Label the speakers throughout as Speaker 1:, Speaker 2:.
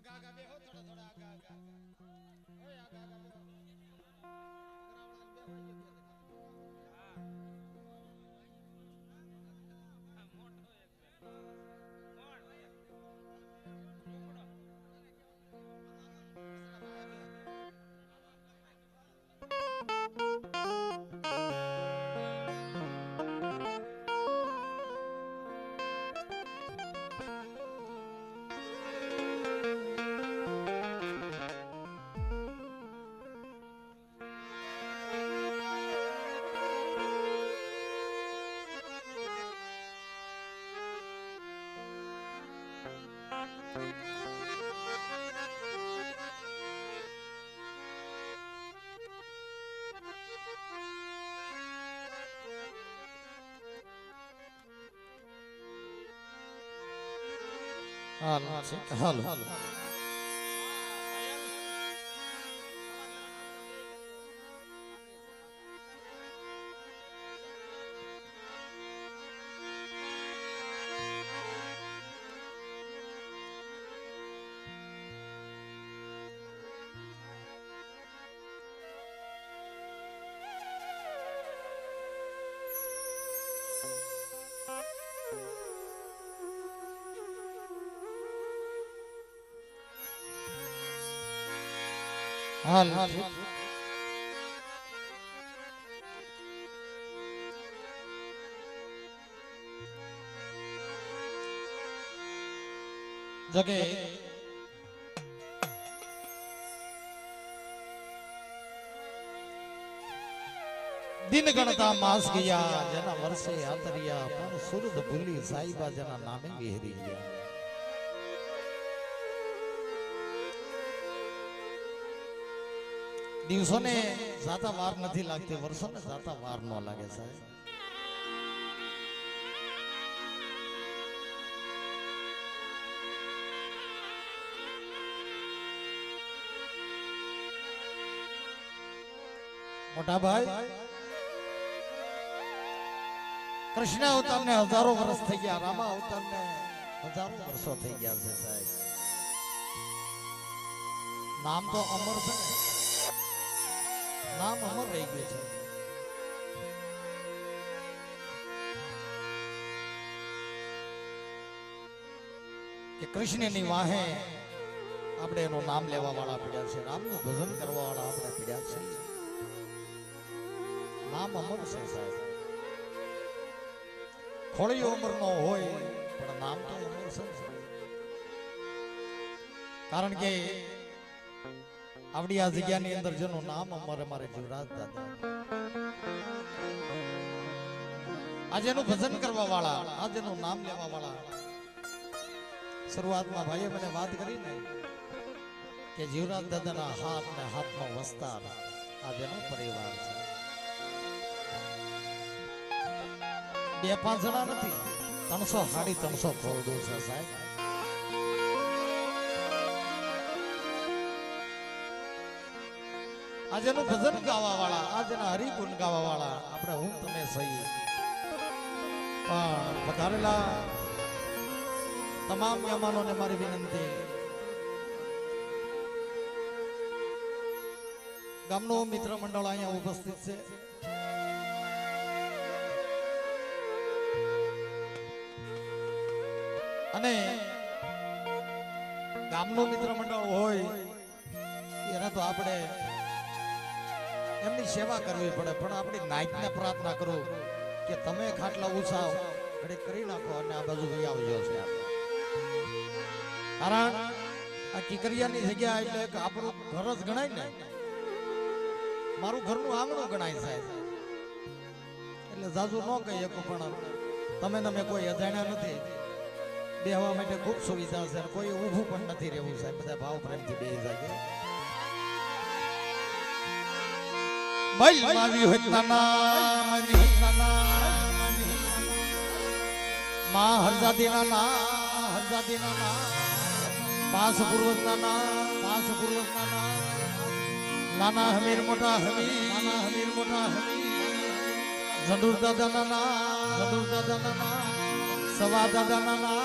Speaker 1: આગા બેહો થોડા થોડા આગા આગા ઓય આગા આગા બેહો ગરાવળાને બેહો હાલ હાલ હાલ જગે દિન ગણતા માસ ગયા જેના વર્ષે આતરિયા પણ સુરત ભૂલી સાઈબા જેના નામે વિહરી ગયા દિવસોને જાતા વાર નથી લાગતી વર્ષોને જાતા વાર ન લાગે સાહેબ મોટા ભાઈ કૃષ્ણ અવતારને હજારો વર્ષ થઈ ગયા રામા અવતારને હજારો વર્ષો થઈ ગયા છે સાહેબ નામ તો અમર છે નામ અમર રહી ગયું છે કે કૃષ્ણની વાહે આપણે એનું નામ લેવા વાળા પડ્યા છે રામનું ભજન કરવા વાળા આપણે પડ્યા છે નામ અમર છે સાહેબ ખોળીઓ અમર નો હોય પણ નામ તો અમર છે કારણ કે આવડી આ જગ્યાની અંદર જેનું નામ અમારે જીવરાજ દાદા આજે એનું ભજન કરવા વાળા આજે એનું નામ લેવા વાળા શરૂઆતમાં ભાઈએ મને વાત કરી ને કે જીવરાજ દાદાના હાથ ને હાથનો વસ્તાર આજે એનો પરિવાર છે બે પાંચ જણા નથી 300 ખોરડું છે સાહેબ આજેનું ભજન ગાવા વાળા આજના હરિગુણ ગાવા વાળા આપણે હું તમે સહી પણ વધારેલા તમામ મહેમાનોને મારી વિનંતી ગામનો મિત્ર મંડળ અહીંયા ઉપસ્થિત છે અને ગામનું મિત્ર મંડળ હોય એને તો આપણે એમની સેવા કરવી પડે પણ આપણી નાઈટને પ્રાર્થના કરું કે તમે ખાટલા ઉછાવ ઘડી કરી નાખો અને આ બાજુ ભાઈ આવજો છે કારણ આ કિકરિયાની જગ્યા એટલે આપણું ઘર જ ગણાય ને મારું ઘરનું આંગણું ગણાય સાહેબ એટલે જાજુ ન કહી શકું પણ તમે તમે કોઈ અજાણ્યા નથી બેહવા માટે ખૂબ સુવિધા છે કોઈ ઊભું પણ નથી રહેવું સાહેબ બધા ભાવ પ્રેમથી બેસી જાય બલ માવી હતના માં હરજાદીના ના પાસ પૂર્વજના ના નાના હમીર મોટા હમીર ઝંડુર દાદાના ના સવા દાદાના ના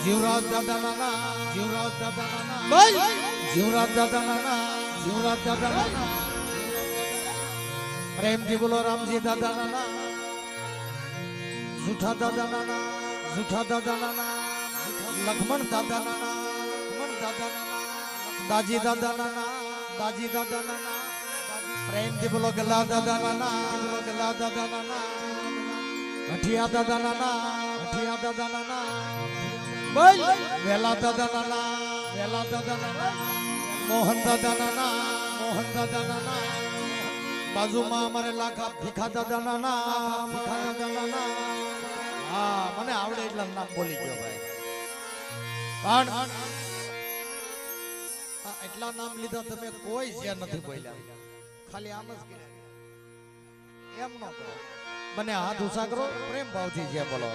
Speaker 1: જીવરાજ દાદા નાના જીવરાજ દાદા નાના બોલ જીવરાજ દાદા નાના જીવરાજ દાદા નાના પ્રેમથી બોલો રામજી દાદા નાના જૂઠા દાદા નાના જૂઠા દાદા નાના લક્ષ્મણ દાદા નાના લક્ષ્મણ દાદા નાના દાજી દાદા નાના દાજી દાદા નાના પ્રેમથી બોલો ગલા દાદા નાના બોલો ગલા દાદા નાના હઠિયા દાદા નાના હઠિયા દાદા નાના બોલ વેલા દાદા નાના વેલા દાદા નાના મોહન દાદા નાના મોહન દાદા નાના બાજુમાં અમારે લાખા ભીખા દાદા નાના ભીખા દાદા નાના હા મને આવડે એટલા નામ બોલી ગયો ભાઈ પણ એટલા નામ લીધા તમે કોઈ છે નથી બોલ્યા ખાલી આમ જ કર્યા એમ ન કરો મને હાથ ઉષા કરો પ્રેમ ભાવથી જે બોલો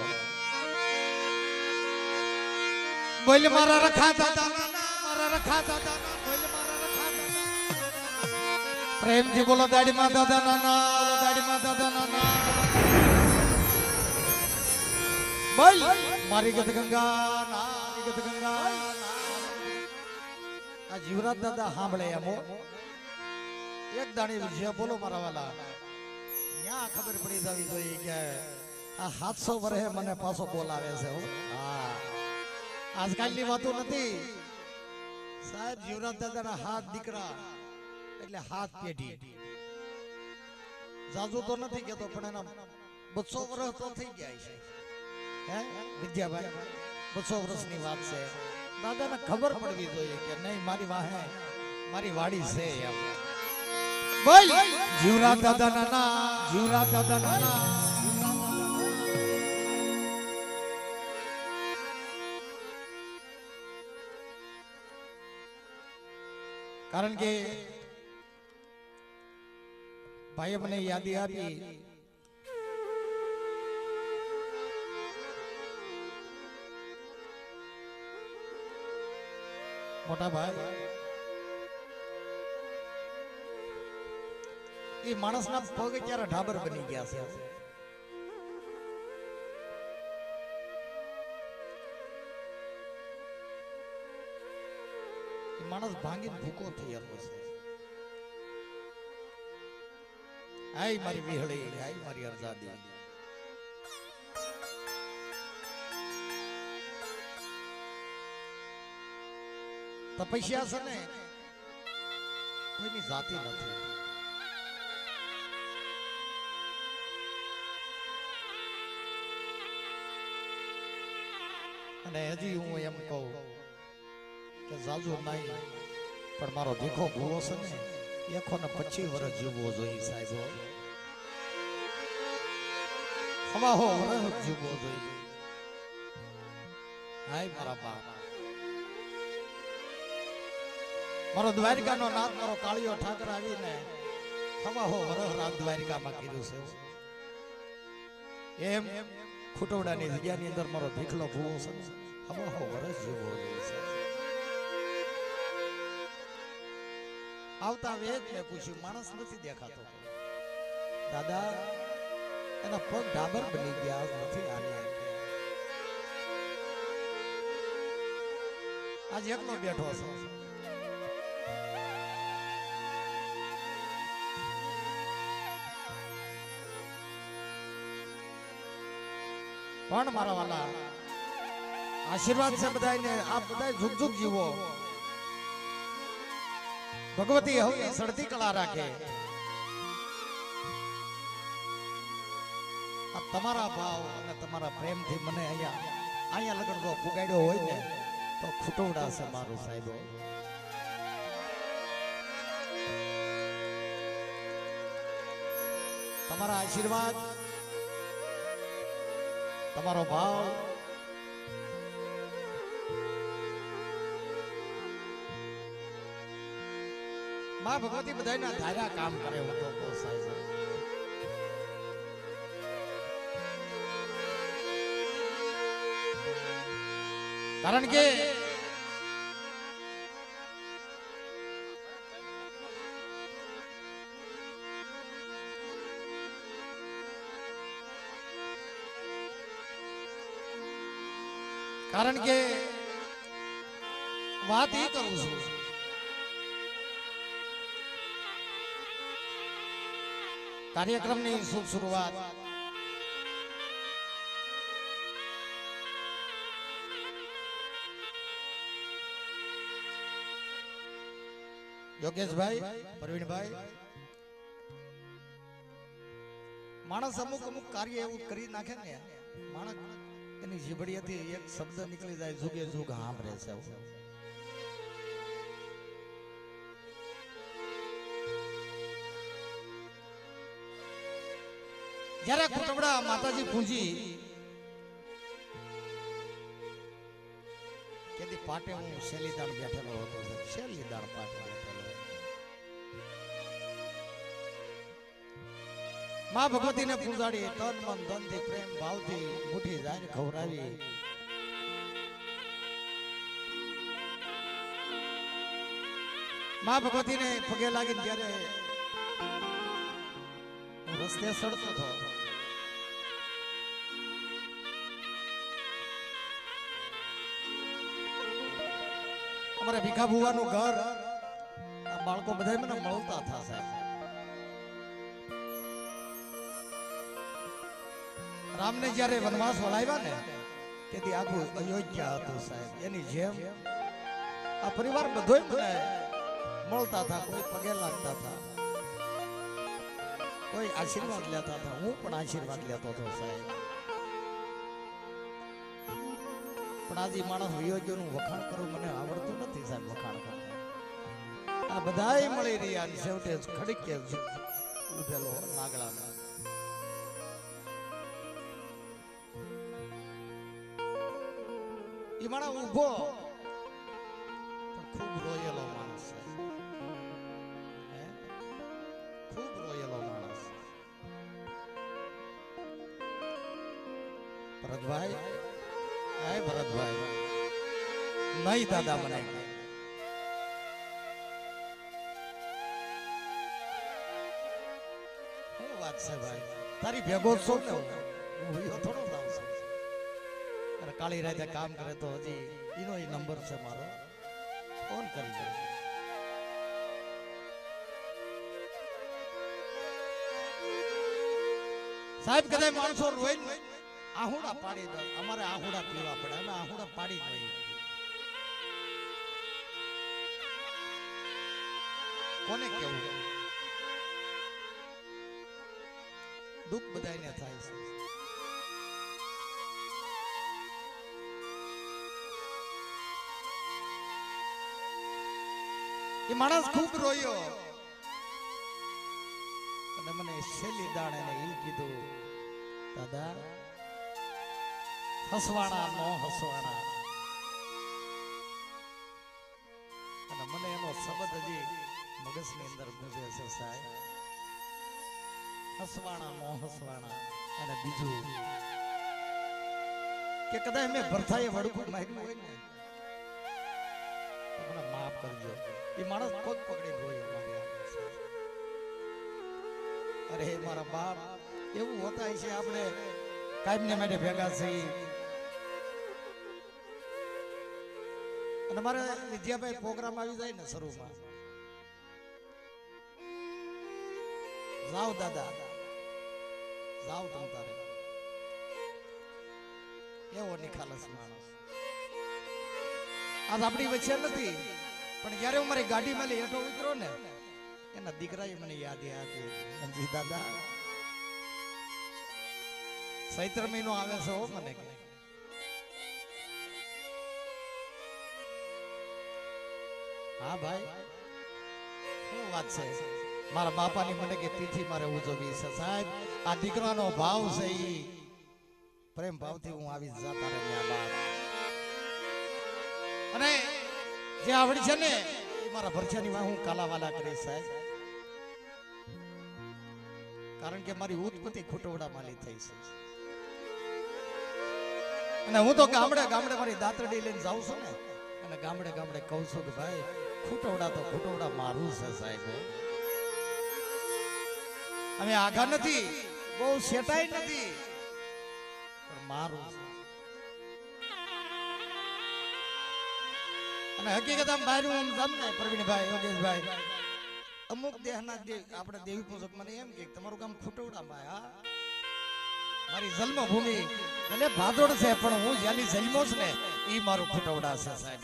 Speaker 1: બોલ મારા રખા દાદા મારા રખા દાદા બોલ મારા રખા દાદા પ્રેમથી બોલો દાડી માં દાદા નાના બોલો દાડી માં દાદા નાના બોલ મારી ગત ગંગા ના ગત ગંગા આ જીવરાજ દાદા સાંભળે એમ એક દાણી વિશે બોલો મારા વાલા ત્યાં ખબર પડી જવી જોઈએ કે આ 700 વર્ષે મને પાછો બોલાવે છે હા આજકાલની વાતો નથી સાહેબ જીવરાજ દાદાના હાથ દીકરા એટલે હાથ પેઢી જાજુ તો નથી કેતો પણ એના 200 વર્ષ તો થઈ ગયા છે હે વિદ્યાભાઈ 200 વર્ષની વાત છે દાદાને ખબર પડવી જોઈએ કે નહીં મારી વાહે મારી વાડી છે એમ બોલ જીવરાજ દાદા નાના જીવરાજ દાદા નાના કારણ કે ભાઈએ મને યાદી આપી મોટા ભાઈ એ માણસના પગ ક્યારે ઢાબર બની ગયા છે માણસ ભાંગીને ભૂકો થઈ ગયો છે આઈ મારી વિહળી આઈ મારી અરજાદી તપસ્યા છે ને કોઈની જાતિ નથી અને હજી હું એમ કહું કે જાજુ નહીં પણ મારો ભીખો ભૂવો છે ને 125 વર્ષ જીવવો જોઈએ સાહેબ હવા હો વર્ષ જીવવો જોઈએ હાય મારા બાપ મારો દ્વારિકાનો નાથ મારો કાળિયો ઠાકર આવીને હવા હો વર્ષ રાત દ્વારિકામાં કીધું છે એમ ખુટવડાની જગ્યાની અંદર મારો ભીખલો ભૂવો છે હવા હો વર્ષ જીવવો જોઈએ છે આવતા વેદ મેં પૂછ્યું માણસ નથી દેખાતો દાદા એના પગ ડાબર બની ગયા નથી આને આજ એકલો બેઠો છે પણ મારા વાલા આશીર્વાદ છે બધાને આપ બધા ઝુક ઝુક જીવો ભગવતી હવે સડતી કળા રાખે આ તમારા ભાવ અને તમારા પ્રેમથી મને અહીંયા લગન જો પુગાડ્યો હોય ને તો ખુટવડા છે મારું સાહેબો તમારા આશીર્વાદ તમારો ભાવ માં ભગવતી બધાના ધાર્યા કામ કરે હું તો બહુ સાહેબ કારણ કે કારણ કે વાત એ કરું છું કાર્યક્રમની શુભ શરૂઆત યોગેશભાઈ પ્રવીણભાઈ માણસ અમુક અમુક કાર્ય એવું કરી નાખે ને માણસ એની જીભડીએથી એક શબ્દ નીકળી જાય જુગે જુગ સાંભળે છે જ્યારે કુટુંબડા માતાજી પૂંજી કેદી પાટે હું શેલીદાણ બેઠેલો હતો શેલીદાણ પાટે બેઠેલો માં ભગવતીને પૂજાડી તન મન ધન થી પ્રેમ ભાવથી મુઠી જાય ખવડાવી માં ભગવતીને પગે લાગીને જ્યારે હું રસ્તે સડતો હતો અમારા ભીખા ભુવાનું ઘર આ બાળકો બધા મને મળતા હતા સાહેબ રામને જ્યારે વનવાસ વળાવ્યા ને તેથી આખું અયોધ્યા હતું સાહેબ એની જેમ આ પરિવાર બધોય મને મળતા હતા કોઈ પગે લાગતા હતા કોઈ આશીર્વાદ લેતા હતા હું પણ આશીર્વાદ લેતો હતો સાહેબ પણ આજે માણસ વિયોગ્યનું વખાણ કરવું મને આવડતું નથી સાહેબ વખાણ કરતા આ બધાય મળી રહ્યા અને છેવટે ખડકે ઉભેલો નાગડામાં એ માણસ ઉભો ખૂબ રોયેલો માણસ ખૂબ રોયેલો માણસ ભરતભાઈ ભરતભાઈ નહીં દાદા મને શું વાત છે ભાઈ તારી ભેગો છો ને હું થોડો જાઉં છું કાળી રાતે કામ કરે તો હજી એનો નંબર છે મારો ફોન કરી દે સાહેબ કદાચ માણસો રોઈ આહુડા પાડી દો અમારે આહુડા પીવા પડે અમે આહુડા પાડી દઈએ કોને કેવું દુઃખ બધાને થાય છે એ માણસ ખૂબ રોયો અને મને શેલી દાણ એને એ કીધું દાદા હસવાણા નો હસવાણા અને મને એનો શબ્દ હજી મગજની અંદર ગુંજે છે સાહેબ હસવાણા નો હસવાણા અને બીજું કે કદાચ મેં ભરથાએ વડકું માર્યું હોય ને તો મને માફ કરજો એ માણસ પગ પકડી રોયો મારી અરે મારા બાપ એવું હોતા છે આપણે કાયમને માટે ભેગા છીએ અને મારે વિદ્યાભાઈ પ્રોગ્રામ આવી જાય ને શરૂમાં જાઓ દાદા જાઓ તમ તારે એવો નિખાલસ માણસ આજ આપણી વચ્ચે નથી પણ જ્યારે હું મારી ગાડીમાં લઈ હેઠો ઉતરો ને એના દીકરાએ મને યાદ આપી દાદા ચૈત્ર મહિનો આવે છે હો મને કે હા ભાઈ શું વાત છે મારા બાપાની મને કે તિથિ મારે ઉજવવી છે સાહેબ આ દીકરાનો ભાવ છે ઈ પ્રેમ ભાવથી હું આવી જતા રહ્યા બાપ અને જે આવડી છે ને એ મારા ભરછાની માં હું કાલાવાલા કરીશ સાહેબ કારણ કે મારી ઉત્પત્તિ ખોટોડા માલી થઈ છે અને હું તો ગામડે ગામડે મારી દાંતરડી લઈને જાઉં છું ને અને ગામડે ગામડે કહું છું કે ભાઈ ખોટોડા મારું છે સાહેબ અમે આગા નથી બહુ સેટાઈ નથી પણ મારું અને હકીકત આમ બહારું આમ જમને પ્રવીણભાઈ યોગેશભાઈ અમુક દેહના આપણે દેવી પૂજક મને એમ કે તમારું કામ ખોટવડા ભાઈ હા મારી જન્મભૂમિ ભલે ભાદોડ છે પણ હું જ્યાંની જન્મો છું ને ઈ મારું ખોટવડા છે સાહેબ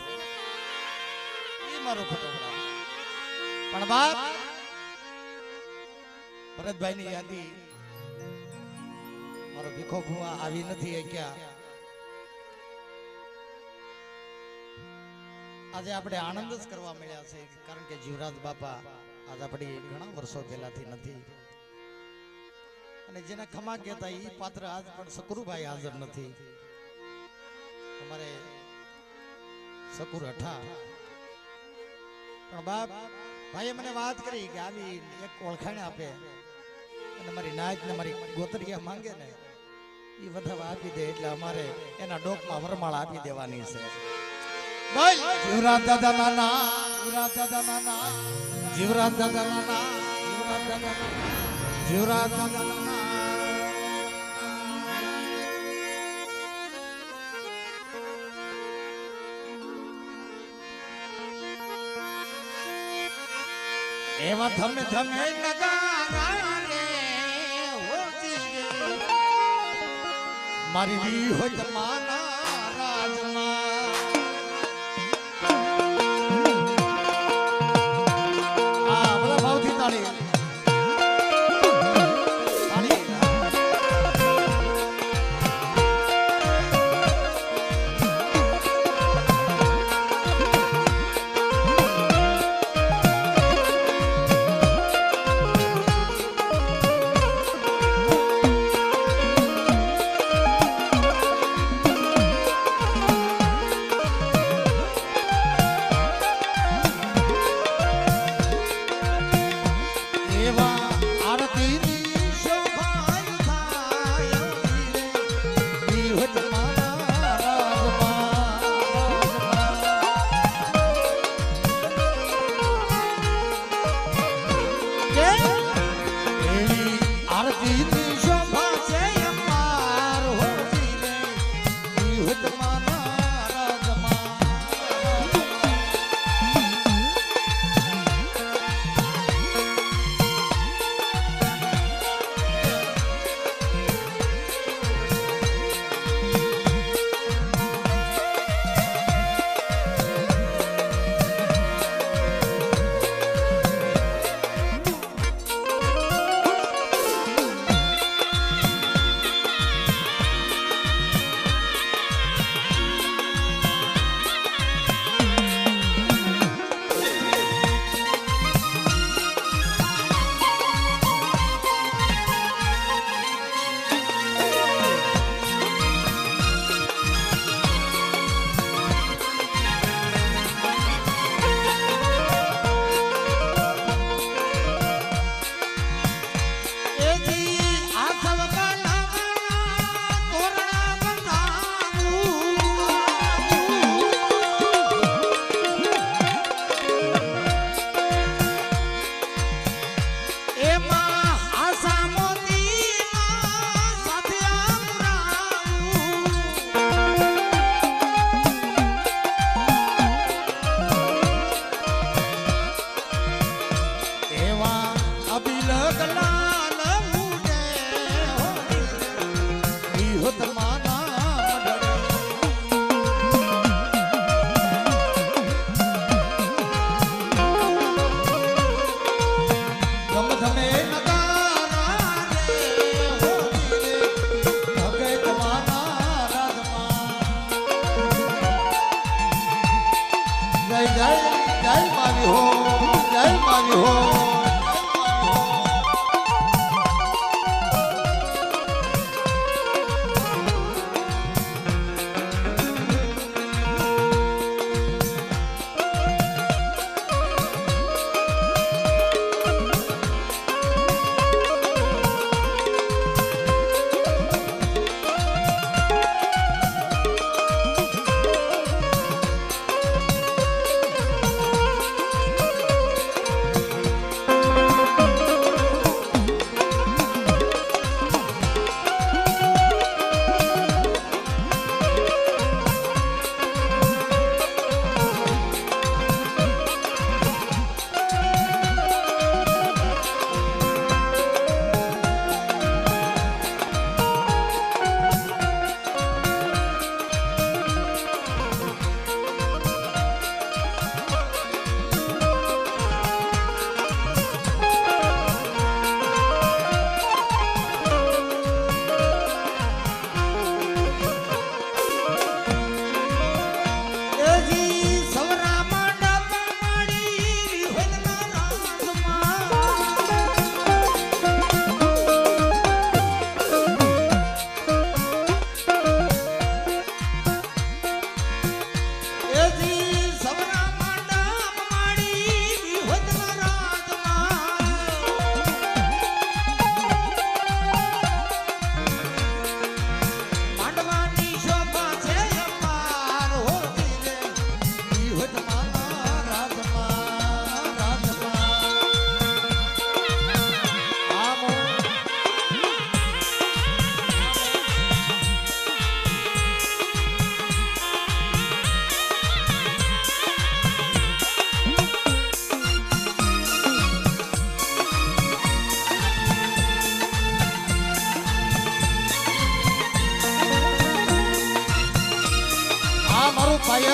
Speaker 1: ઈ મારું ખોટવડા પણ બાપ ભરતભાઈ ની યાદી મારો ભીખો ભુવા આવી નથી એ ક્યાં આજે આપણે આનંદ જ કરવા મળ્યા છે કારણ કે જીવરાજ બાપા આજ આપણી ઘણા વર્ષો પહેલાથી નથી અને જેને ખમા કહેતા એ પાત્ર આજ પણ સકરુભાઈ હાજર નથી અમારે સકુર હઠા પણ બાપ ભાઈએ મને વાત કરી કે આવી એક ઓળખાણ આપે અને મારી નાચ ને મારી ગોતરિયા માંગે ને એ વધાવા આપી દે એટલે અમારે એના ડોકમાં વરમાળ આપી દેવાની છે જીવરાજ દાદા નાના જીવરાજ દાદા નાના જીવરાજ દાદા નાના જીવરાજ દાદા જીવરાજ દાદા નાના એવા ધમે ધમે નગારા રે હોતી રે મારી વી હોય માના રાજમાં આ બધા ભાવથી તાળી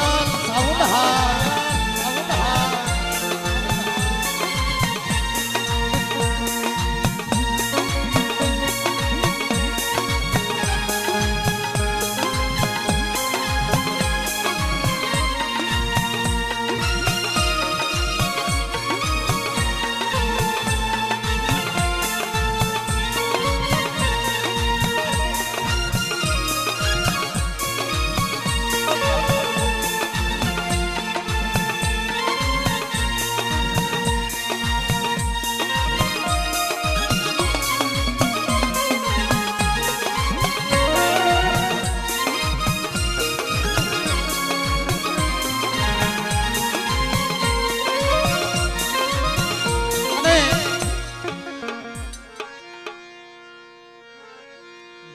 Speaker 1: યાર સાઉન્ડ હા સાઉન્ડ હા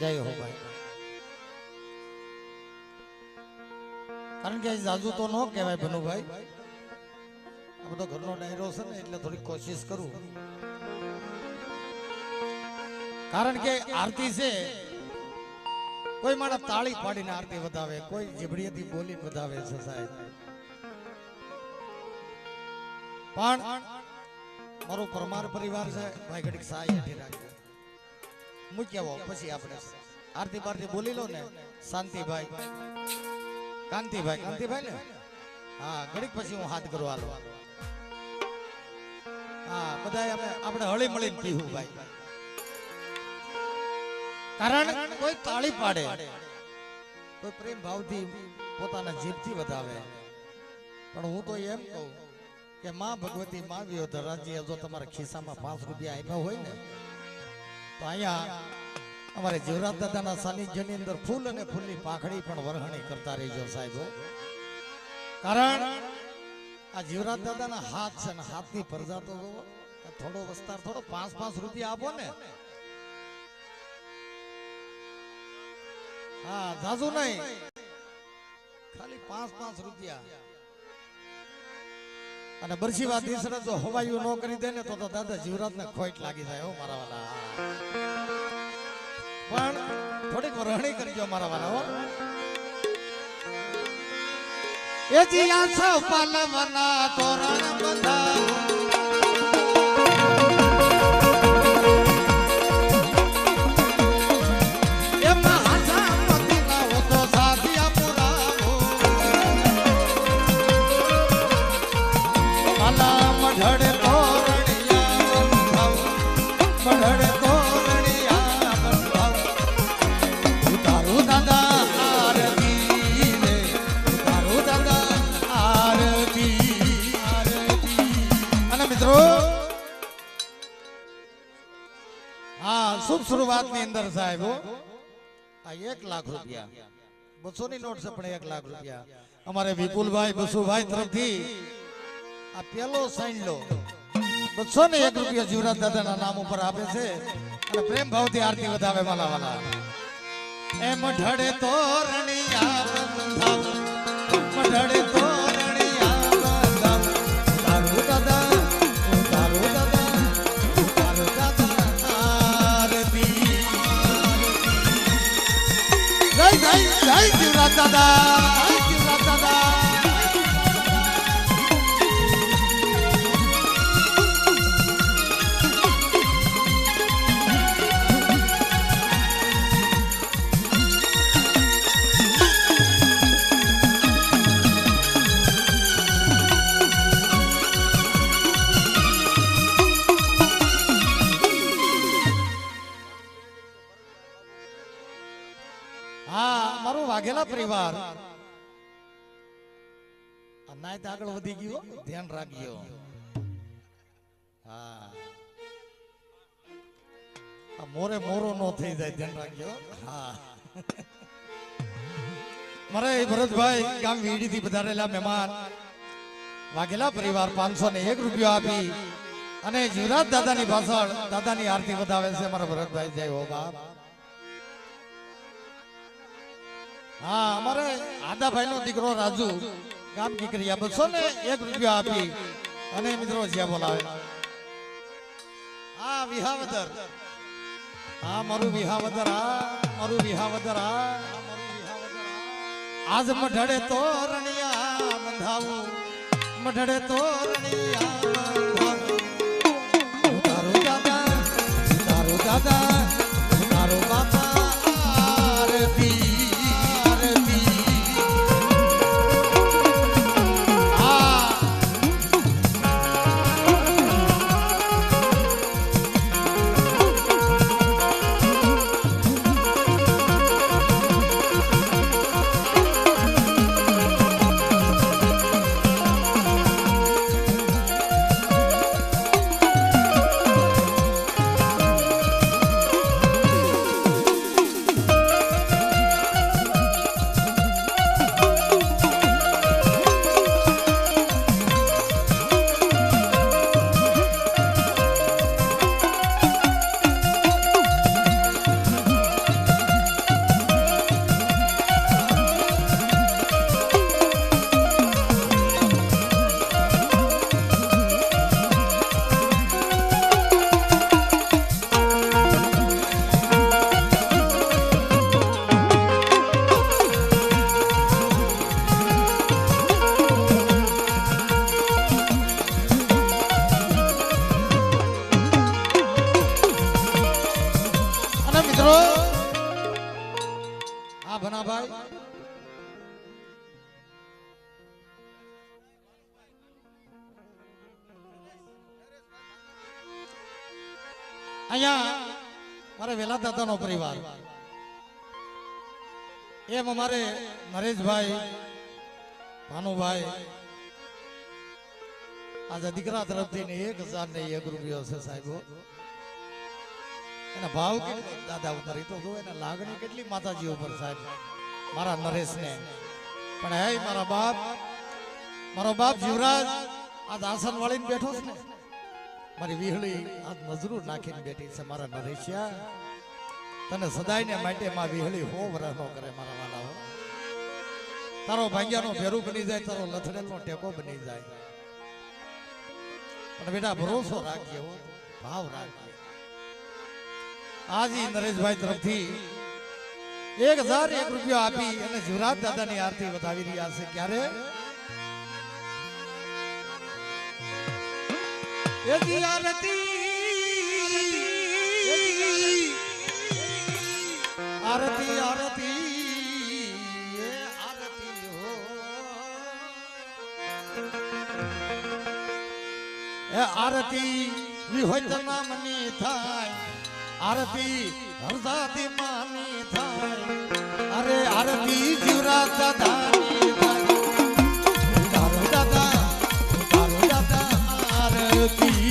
Speaker 1: જય હો ભાઈ કારણ કે જાજુ તો ન કહેવાય ભનુભાઈ આ બધો ઘરનો ડાયરો છે ને એટલે થોડી કોશિશ કરું કારણ કે આરતી છે કોઈ માણસ તાળી પાડીને આરતી વધાવે કોઈ જીભડીએથી બોલી વધાવે છે સાહેબ પણ મારો પરમાર પરિવાર છે ભાઈ ઘડીક સાય હેઠી રાખજો મૂક્યા પછી આપણે આરતી બારતી બોલી લો ને શાંતિભાઈ કાંતિભાઈ ને હા ઘડીક પછી હું હાથ કરવા હાલો હા બધા આપણે હળી મળીને પીવું ભાઈ કારણ કોઈ તાળી પાડે કોઈ પ્રેમ ભાવથી પોતાના જીભથી વધાવે પણ હું તો એમ કહું કે માં ભગવતી માં વિયોધર રાજ્ય જો તમારા ખિસ્સામાં 5 રૂપિયા આપ્યા હોય ને તો અહીંયા અમારે જીવરાજ દાદાના સાનિધ્યની અંદર ફૂલ અને ફૂલની પાંખડી પણ વરહણી કરતા રહીજો સાહેબો કારણ આ જીવરાજ દાદાના હાથ છે ને હાથની પ્રજા તો થોડો વિસ્તાર થોડો 5 રૂપિયા આપો ને હા જાજુ નહીં ખાલી 5 રૂપિયા અને બરસીવા દીસરા જો હવાયું ન કરી દે ને તો દાદા જીવરાજને ખોટ લાગી જાય હો મારા વાલા પણ થોડીક વરહણી કરજો મારા વાલા હો એ જીયા સૌ પાલવના તોરણ બંધાવો શુભ शुरुआत ની અંદર સાહેબ આ 1 લાખ રૂપિયા 200 ની નોટ છે પણ 1 લાખ રૂપિયા અમારે વિપુલભાઈ બસુભાઈ તરફથી આ પેલો સાઈન લો 201 રૂપિયા જીવરાજ દાદાના નામ ઉપર આપે છે અને પ્રેમ ભાવથી આરતી વધાવે માલા વાલા એમ ઢળે તોરણિયા બંધાવ ઢળે તોરણિયા બંધાવ તારું દાદા જય જીવરાજ દાદા જીવરાજ દાદા વાઘેલા પરિવાર નાયત આગળ વધી ગયો ધ્યાન રાખજો હા મોરે મોરો નો થઈ જાય ધ્યાન રાખજો હા મારે ભરતભાઈ ગામ વીડી થી પધારેલા મહેમાન વાઘેલા પરિવાર 501 રૂપિયા આપી અને જીવરાજ દાદાની પાછળ દાદાની આરતી વધાવે છે મારા ભરતભાઈ જય હો બાપ હા અમારે આદાભાઈ નો દીકરો રાજુ ગામ દીકરીયા 201 રૂપિયા આપી અને મિત્રો જ્યાં બોલાવે હા વિહાવદર હા મારું વિહાવદર આ મારું વિહાવદર આ આજ મઢડે તોરણિયા બંધાવું મઢડે તોરણિયા બંધાવું તારું દાદા તારું બાપા આરતી ભનાભાઈ અહીંયા મારે વેલા દાદાનો પરિવાર એમ અમારે નરેશભાઈ ભાનુભાઈ આજે દીકરા તરફથી 1001 રૂપિયો છે સાહેબ એના ભાવ દાદા ઉપર તો જો એના લાગણી કેટલી માતાજી ઉપર સાહેબ મારા નરેશને પણ હે મારો બાપ જીવરાજ આજ આસન વાળીને બેઠો છે ને મારી વિહળી આજ નજરું નાખીને બેઠી છે મારા નરેશિયા તને સદાયને માટે માં વિહળી હો વરહનો કરે મારા વાલા તારો ભાંગ્યાનો ભેરું બની જાય તારો લથડેલનો ટેકો બની જાય પણ બેટા ભરોસો રાખજે ભાવ રાખજે આજી નરેશભાઈ તરફથી 1001 રૂપિયા આપી અને જીવરાજ દાદાની આરતી વધાવી રહ્યા છે ક્યારે આરતી હો એ આરતી વિહોતના મની થાય આરતી હરદાદી માની થાય અરે આરતી જીવરાજ દાદાની થાય તારો દાદા આરતી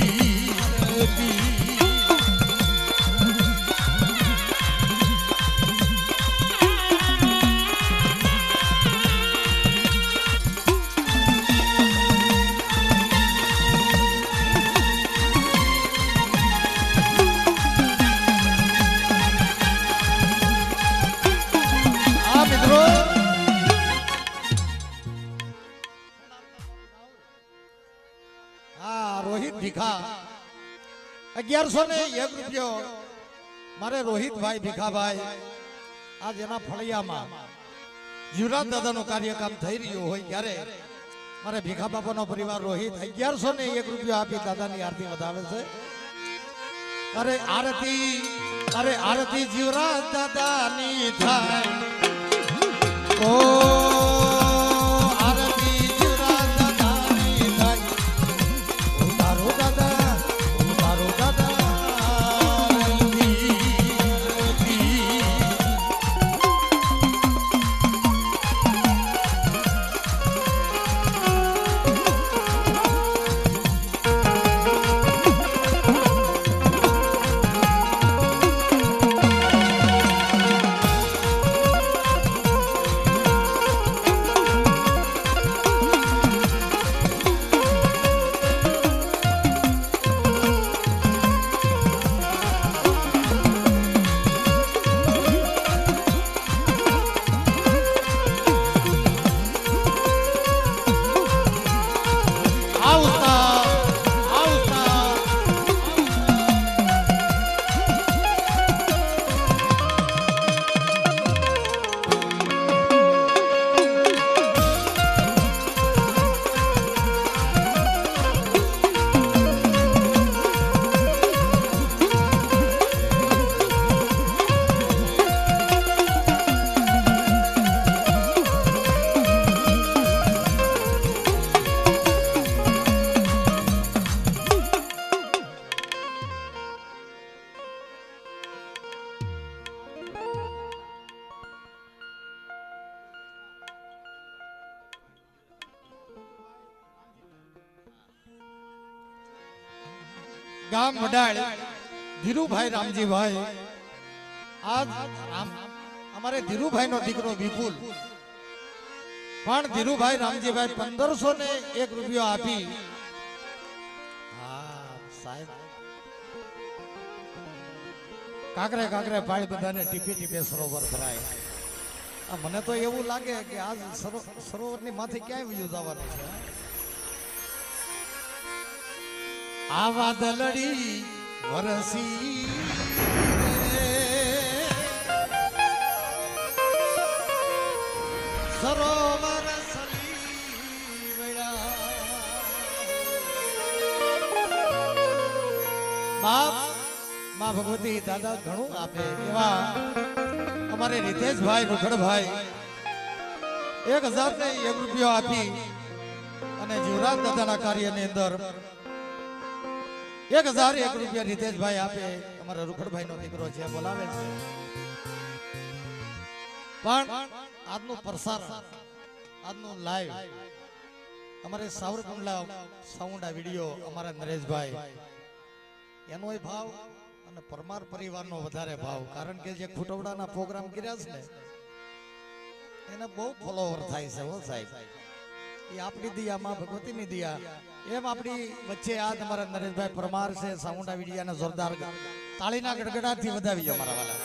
Speaker 1: રોહિત ભીખા 1101 રૂપિયો મારે રોહિતભાઈ ભીખાભાઈ આજ એના ફળિયામાં જીવરાજ દાદાનું કાર્યક્રમ થઈ રહ્યું હોય ત્યારે મારે ભીખા બાપાનો પરિવાર રોહિત 1101 રૂપિયો આપી દાદાની આરતી વધાવે છે અરે આરતી જીવરાજ દાદાની થાય ઓ ગામ વડાળ ધીરુભાઈ રામજીભાઈ આજ અમારે ધીરુભાઈ નો દીકરો વિપુલ પણ ધીરુભાઈ રામજીભાઈ 1501 રૂપિયો આપી સાહેબ કાકરે કાકરે પાણી બધાને ટીપે ટીપે સરોવર ભરાય મને તો એવું લાગે કે આજ સરોવરની માથે ક્યાંય વયું જવાનું છે આ વાદળડી વરસી સરોવર બાપ માં ભગવતી દાદા ઘણું આપે એવા અમારે રીતેશભાઈ રૂખડભાઈ 1001 રૂપિયો આપી અને જીવરાજ દાદાના કાર્યની અંદર 1001 રૂપિયા રીતેશભાઈ આપે અમારા રૂખડભાઈ નો દીકરો છે બોલાવે છે પણ આજનું પ્રસારણ આજનું લાઈવ અમારે સાવરકુંડલા સાઉન્ડ વિડીયો અમારા નરેશભાઈ એનો ભાવ અને પરમાર પરિવારનો વધારે ભાવ કારણ કે જે ખુટવડાના પ્રોગ્રામ કર્યા છે ને એને બહુ ફોલોવર થાય છે હો સાહેબ એ આપણી દિયા માં ભગવતીની દિયા એમ આપણી વચ્ચે આ તમારા નરેશભાઈ પરમાર છે સાઉન્ડ વિડીયાને જોરદાર તાળીના ગડગડાટથી વધાવી અમારા વાલા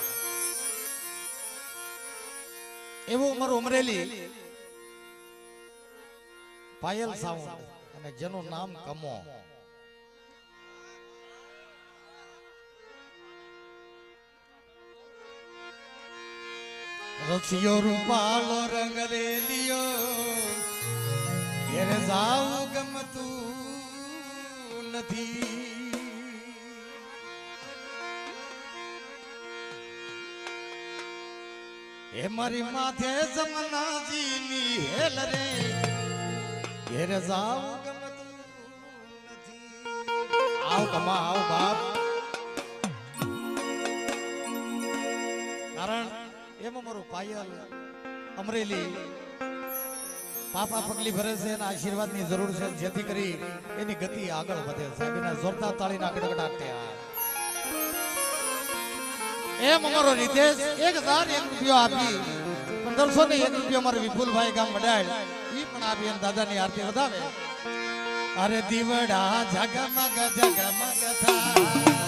Speaker 1: એવું અમારું અમરેલી પાયલ સાઉન્ડ અને જેનું નામ કમો રસિયો રૂપાલો રંગ રેલિયો ઘેરે જાવું ગમતું નથી એ મારી માથે જમનાજીની હેલ રે ઘેરે જાવું ગમતું નથી આવ કમા આવ બાપ કારણ એમ અમારું પાયલ અમરેલી પાપા પગલી ભરે છે અને આશીર્વાદની જરૂર છે જેથી કરી એની ગતિ આગળ વધે સાહેબ એના જોરદાર તાળીના ગડગડાટ એમ અમારો રીતેશ 1001 રૂપિયો આપી 1501 રૂપિયો અમારો વિપુલભાઈ ગામ વડાળ ઈ પણ આપી અને દાદાની આરતી વધાવે અરે દીવડા જગમગ જગમગ થાય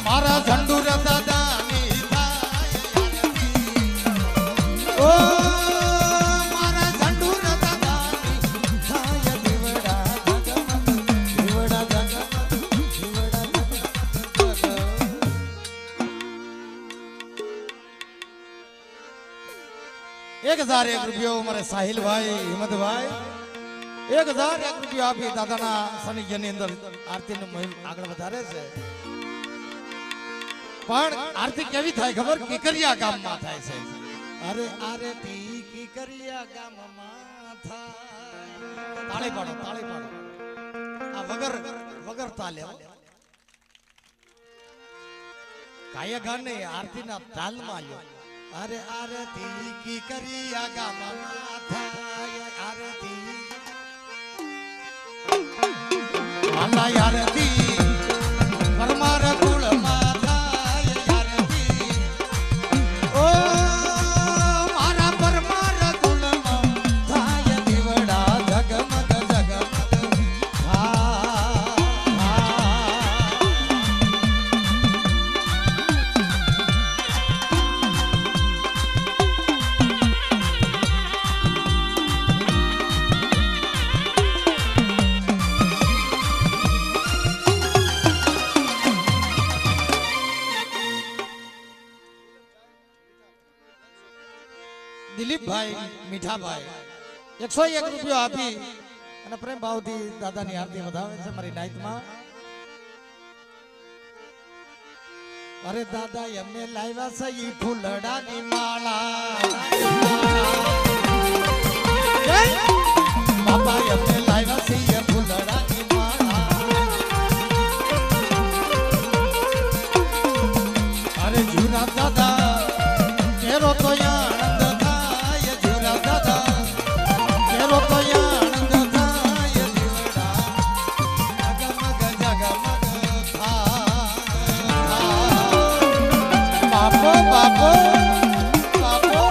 Speaker 1: મારા ઝંડુર દાદાની ઓ મારા ઝંડુર દાદાની થાય દીવડા જગમગ દીવડા જગમગ દીવડા જગમગ 1001 રૂપિયો મારે સાહિલભાઈ હિંમતભાઈ 1001 રૂપિયા આપી દાદાના સાનિધ્યની અંદર આરતીનું મહિમ આગળ વધારે છે પણ આરતી કેવી થાય ખબર કિકરિયા ગામમાં થાય છે અરે આરતી કિકરિયા ગામમાં થાય તાળી પાડો આ વગર તાલે કાયા ગાન ને આરતીના તાલમાં લ્યો અરે આરતી કિકરિયા ગામમાં થાય આરતી આલા આરતી પરમાર કુળમાં થાય આરતી ઓ મારા પરમાર કુળમાં થાય દીવડા જગમગ જગમગ દિલીપભાઈ મીઠાભાઈ 101 રૂપિયા આપી અને પ્રેમ ભાવથી દાદાની આરતી વધાવે છે મારી નાઈટમાં. અરે દાદા એમને લાવ્યા છે ઈ ફૂલડાની માળા, બાપા એમને લાવ્યા છે ઈ ફૂલડાની માળા. અરે જુરા દાદા કેરો તો આનંદ થાય, જુરા દાદા કેરો તો આનંદ થાય, દીવડા જગમગ જગમગ થાય. બાપો બાપો બાપો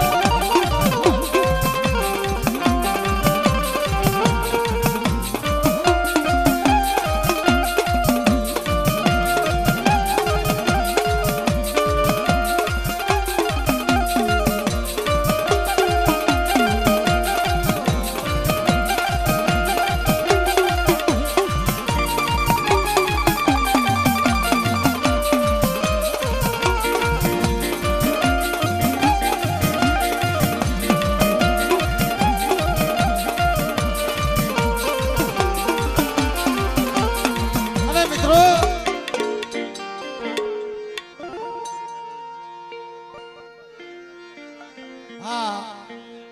Speaker 1: हाँ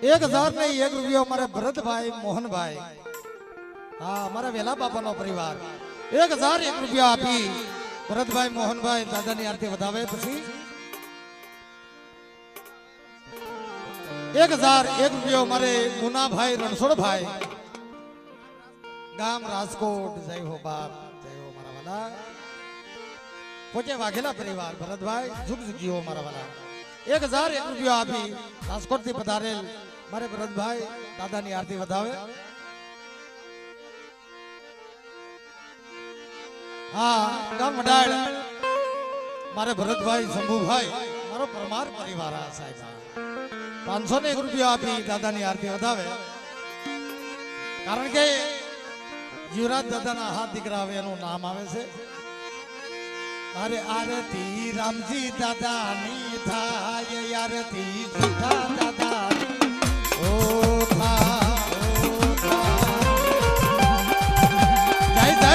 Speaker 1: 1000 नहीं 1 रुपया हमारे भरतभाई मोहनभाई, हाँ हमारा वेला बापा नो परिवार 1000 1 रुपया आपी भरतभाई मोहनभाई दादा ની આરતી વધાવે. પછી 1000 1 रुपया हमारे मुनाभाई रणछोड़भाई गाम राजकोट. जय हो बाप, जय हो मारा वाला पोचे वाघेला परिवार भरतभाई झुक झुकियो मारा वाला. 1000 1 रुपया आपी राजकोट થી પધારેલ મારે ભરતભાઈ દાદાની આરતી વધાવે. હા ગામ વડાળ મારે ભરતભાઈ શંભુભાઈ મારો પરમાર પરિવાર આ સાહેબ 501 રૂપિયા આપી દાદાની આરતી વધાવે. કારણ કે યુવરાજ દાદાના હાથ દીકરા આવે એનું નામ આવે છે. અરે આરતી રામજી દાદાની થાય, આરતી સીતા દાદાની ઓ થાય, જય જય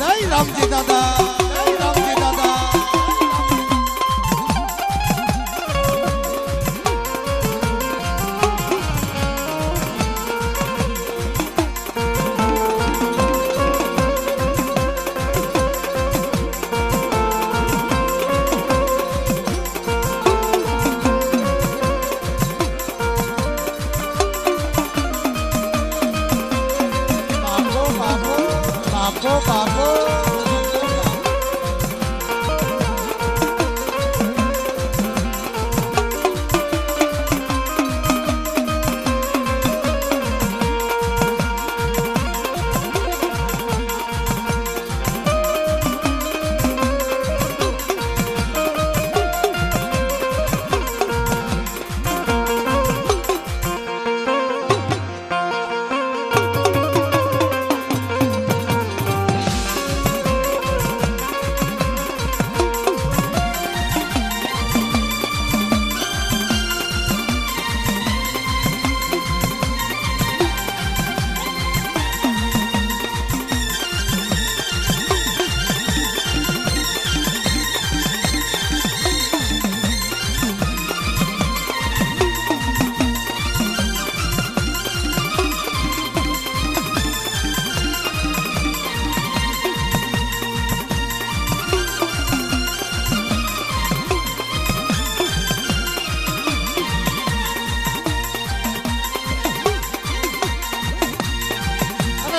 Speaker 1: જય રામજી દાદા, જય રામજી દાદા. બાપો બાપો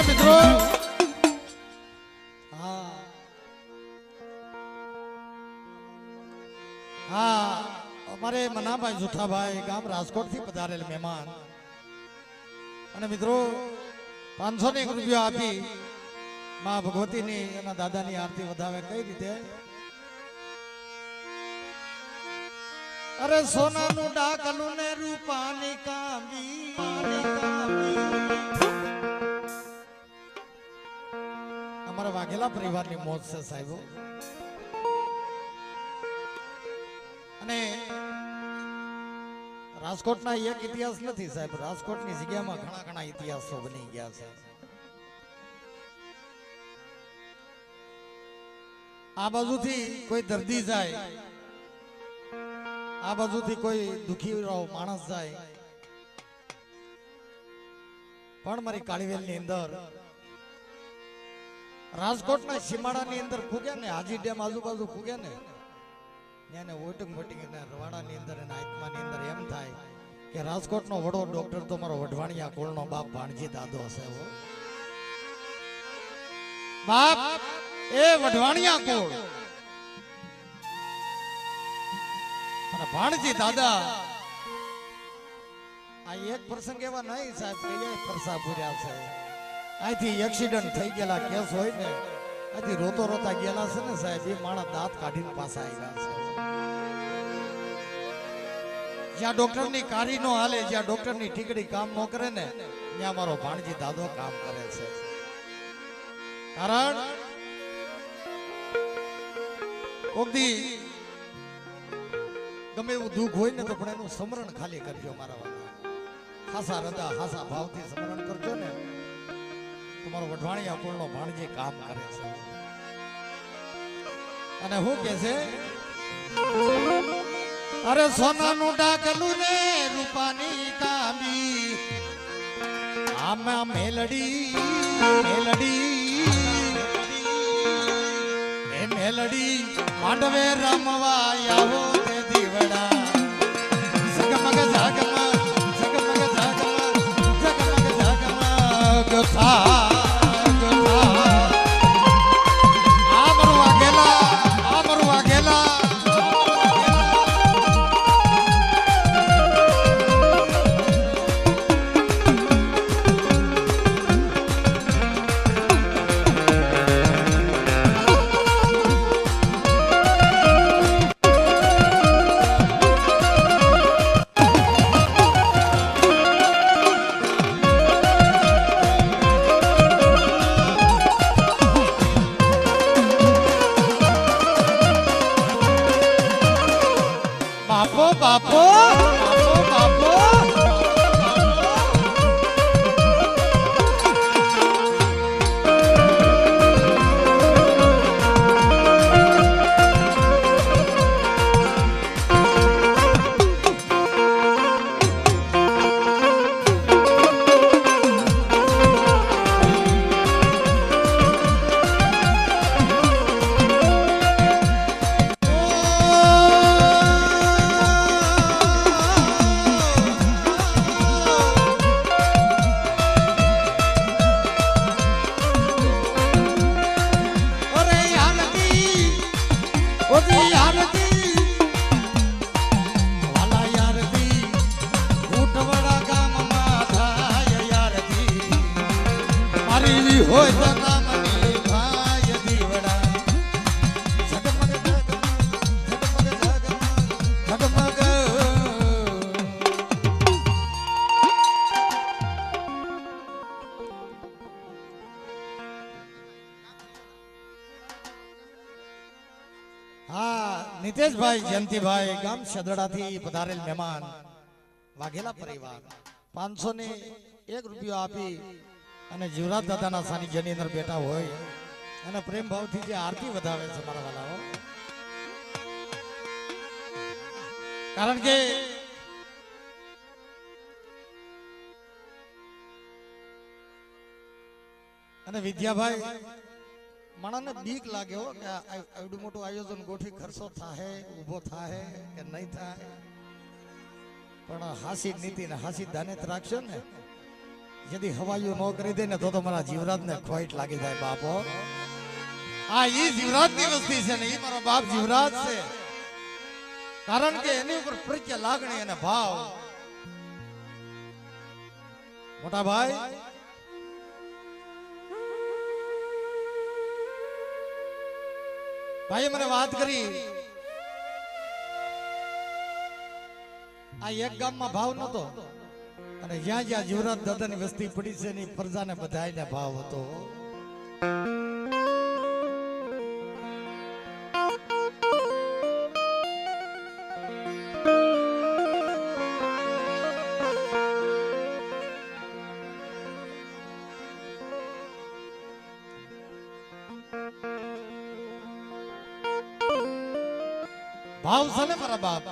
Speaker 1: મિત્રો. હા હા અમારે મનાભાઈ જુઠાભાઈ ગામ રાજકોટ થી પધારેલ મહેમાન. અને મિત્રો 501 રૂપિયા આપી માં ભગવતીની એના દાદાની આરતી વધાવે. કઈ રીતે? અરે સોનાનું ડાકલું ને રૂપાની કાંબી, અમારા વાઘેલા પરિવારની મોજ છે સાહેબો. અને રાજકોટના એક ઇતિહાસ નથી સાહેબ, રાજકોટની જગ્યામાં ઘણા ઘણા ઇતિહાસો બની ગયા છે. આ બાજુથી કોઈ દર્દી જાય, આ બાજુથી કોઈ દુખી માણસ જાય, પણ મારી કાળીવેલની અંદર રાજકોટના સીમાડાની અંદર ફૂગ્યા ને, હાજી ડેમ આજુબાજુ ફૂગ્યા ને, એને વોટિંગ વોટિંગ રવાડાની અંદર એના આત્માની અંદર એમ થાય કે રાજકોટનો વડો ડોક્ટર તો મારો વઢવાણિયા કુળનો બાપ ભાણજી દાદો હશે. બાપ એ વઢવાણિયા કુળ અને ભાણજી દાદા. આ એક પ્રસંગ એવા નહીં સાહેબ, કયા પરસા પૂર્યા છે. અહીંથી એક્સિડન્ટ થઈ ગયેલા કેસ હોય ને, અહીંથી રોતો રોતા ગયેલા છે ને સાહેબ, એ માણસ દાંત કાઢીને પાછા આવ્યા છે. જ્યાં ડોક્ટરની કારી નો હાલે, જ્યાં ડોક્ટરની ઠીકડી કામ ન કરે ને, ત્યાં મારો ભાણજી દાદો કામ કરે છે. કારણ કોકદી ગમે એવું દુઃખ હોય ને તો પણ એનું સ્મરણ ખાલી કરજો મારા વાલા. હાસા હૃદય હાસા ભાવથી સ્મરણ કરજો ને, તમારો વઢવાણિયા કુળનો ભાણજી કામ કરે છે. અને હું કે છે, અરે સોનાનું ડાકલું ને રૂપાની કાંબી, આમાં મેલડી મેલડી એ મેલડી માંડવે રમવા આવો તે દીવડા. સગમગ જાગમગ સગમગ જાગમગ સગમગ જાગમગ થા. બાપો બાપો હોય તો નામની ભાય દીવડા. ઝગમગ ઝગમગ ઝગમગ. હા, નિતેશભાઈ જયંતિભાઈ ગામ શદડાથી પધારેલ મહેમાન વાઘેલા પરિવાર 501 રૂપિયો આપી અને જીવરાજ દાદાના સાનિધ્યની અંદર બેઠા હોય અને પ્રેમ ભાવથી જે આરતી વધાવે છે મારા વાલાઓ. કારણ કે અને વિદ્યાભાઈ માણસને બીક લાગ્યો કે આવડું મોટું આયોજન ગોઠવી ખર્ચો થાય, ઊભો થાય કે નહીં થાય, પણ હાસી નીતિ ને હાસી દાનેત રાખશો ને, यदि हवायु न કરી દે ને તો મારા જીવરાજ ને ખોટ લાગી જાય. બાપો આ ઈ જીવરાજ ની વસ્તી છે ને, ઈ મારો બાપ જીવરાજ છે. કારણ કે એની ઉપર પ્રીત્ય લાગણી અને ભાવ. મોટા ભાઈ ભાઈ મને વાત કરી, આ એક ગામમાં ભાવ નતો અને જ્યાં જ્યાં જીવરાજ દાદાની વસ્તી પડી છે એની પ્રજાને બધાયને ભાવ હતો. ભાવ છે ને મારા બાપ.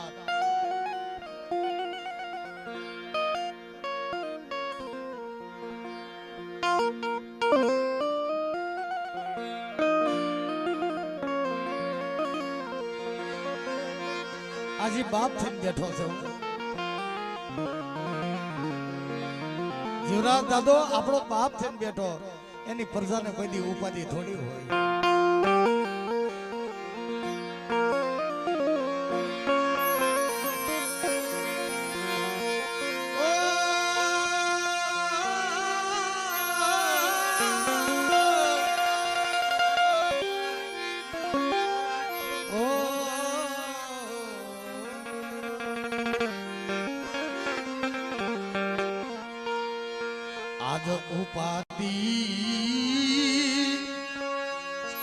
Speaker 1: આજે બાપ થઈને બેઠો છે. જીવરાજ દાદો આપણો બાપ થઈને બેઠો, એની પ્રજાને કોઈ દી ઉપાધિ થોડી હોય. આજ ઉપાધિ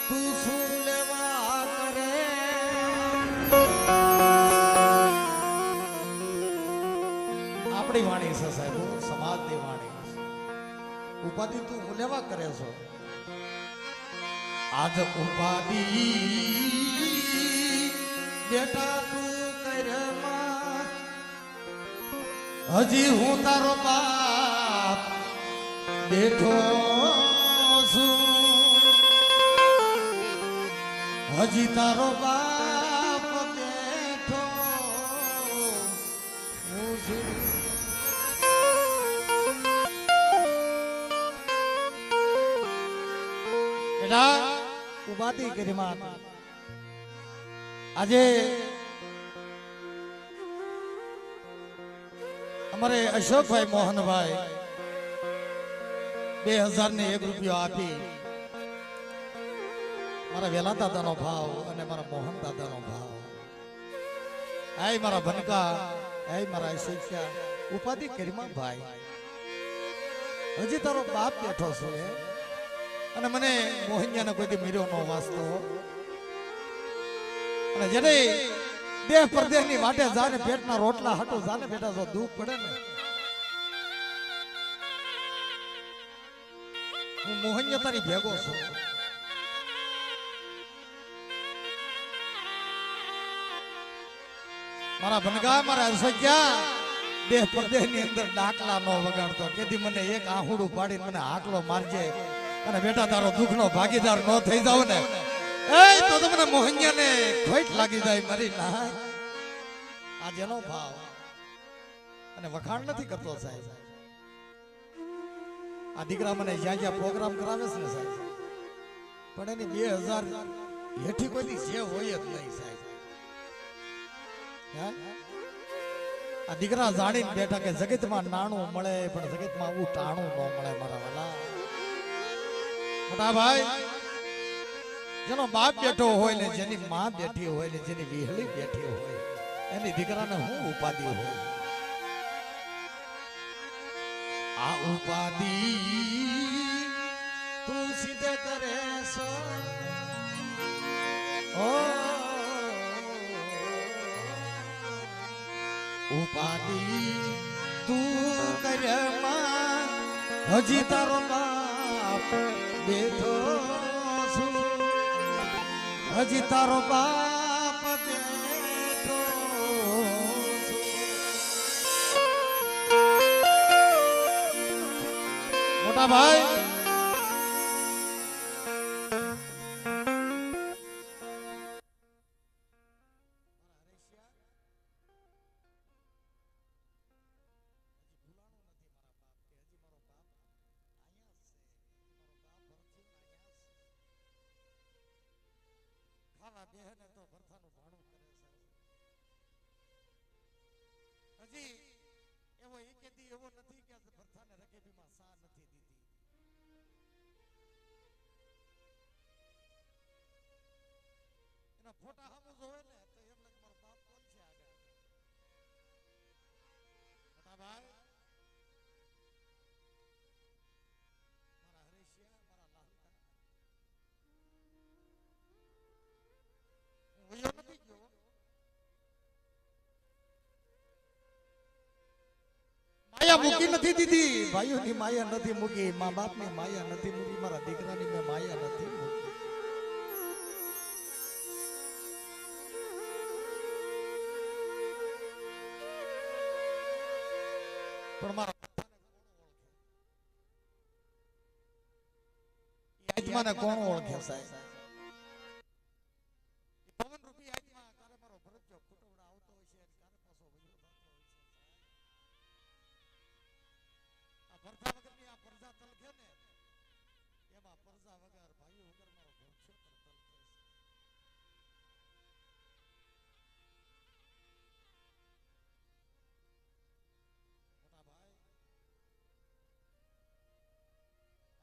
Speaker 1: તું શું લેવા કરે? આપણી વાણી છે સાહેબ, સમાજની વાણી. ઉપાધિ તું લેવા કરે છો? આજ ઉપાધિ બેટા તું કર્યા, હજી હું તારો બાપ બેઠો છું, હજી તારો બાપ બેઠો છું. બેટા ઉપાધિ કરી માં. આજે અમારે અશોકભાઈ મોહનભાઈ 2001 રૂપિયો આપી મારા વેલા દાદાનો ભાવ અને મારા મોહન દાદાનો ભાવ. આય મારા ભનકા, આય મારા શિક્ષા ઉપાધિ કરીમાં ભાઈ, હજી તારો બાપ બેઠો છો અને મને મોહિનિયાને કોઈ દી મીર્યો નો વાસ્તો. અને જેને દેહ પરદેહની વાટે જાને પેટના રોટલા હાટો જાને બેટા જો દુઃખ પડે ને, હું મોહનિયા તારી ભેગો છું. મારા ભનગા, મારા અરસગ્યા દેહ પરદેહની અંદર ડાકલા નો વગાડતો. કેદી મને એક આહુડું પાડીને મને હાકલો મારજે અને બેટા તારો દુઃખનો ભાગીદાર ન થઈ જાવ ને, એ તો તમને મોહનિયાને ખોટ લાગી જાય મારી ના. આ જેનો ભાવ અને વખાણ નથી કરતો સાહેબ. આ દીકરા મને જ્યાં જ્યાં પ્રોગ્રામ કરાવે છે ને સાહેબ, પણ એની 2000 હેઠી કોઈ જે હોય જ નહીં સાહેબ. આ દીકરા જાણીને બેઠા કે જગતમાં નાણું મળે પણ જગતમાં આવું ટાણું ન મળે મારા વાલા. મોટા ભાઈ, જેનો બાપ બેઠો હોય ને, જેની માં બેઠી હોય ને, જેની વિહળી બેઠી હોય, એની દીકરાને હું ઉપાધિ હોય? આ ઉપાધિ તું સીધે કરે છો. ઉપાધિ તું કર્યા, હજી તારો બાપ બેઠો છું, હજી તારો બાપ બેઠો છું. મોટા ભાઈ, બેહને તો ભરથાનું ભાણું કરે છે. હજી એવો એકેદી એવો નથી કે ભરથાને રકેબીમાં સા નથી દીધી. એના ફોટા સામે જોવે ને તો એમ લાગે મારો બાપ કોણ છે આગળ. મોટા ભાઈ, મારા હરેશિયા, મારા લાલકા, વયો નથી ગયો. માયા મૂકી નથી દીધી, ભાઈઓની માયા નથી મૂકી, મા બાપની માયા નથી મૂકી, મારા દીકરાની મેં માયા નથી મૂકી. પણ મારા આત્માને કોણ ઓળખે સાહેબ? પવન રૂપી આત્મા કારે મારો ભરત જો ખુટવડા આવતો હોય છે કારે પાછો વયો થતો હોય છે. આ પરજા વગરની આ પરજા તલખે ને એમાં પરજા વગર ભાઈ વગર મારો ભરત તલખે છે. મોટા ભાઈ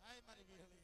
Speaker 1: હાય મારી વિહળી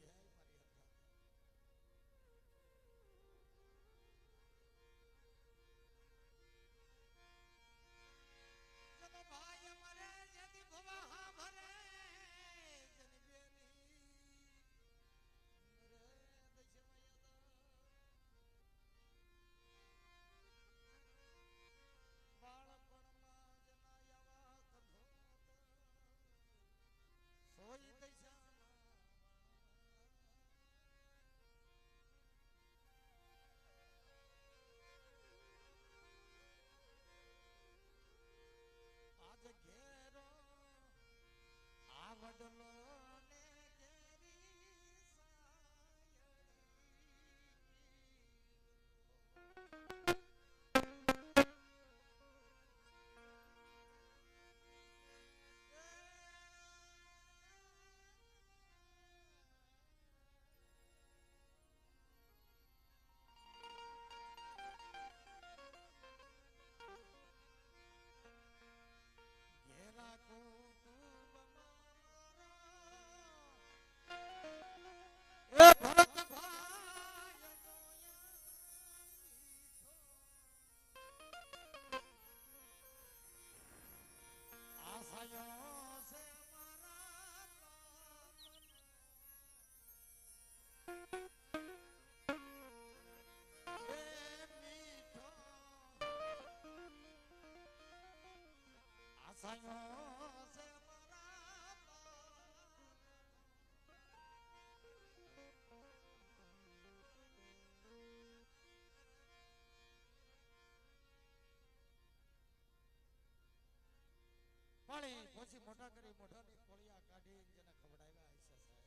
Speaker 1: પાણી પછી મોટા કરી મોઢાની કોળિયા કાઢી જેને ખવડાવ્યા હશે સાહેબ.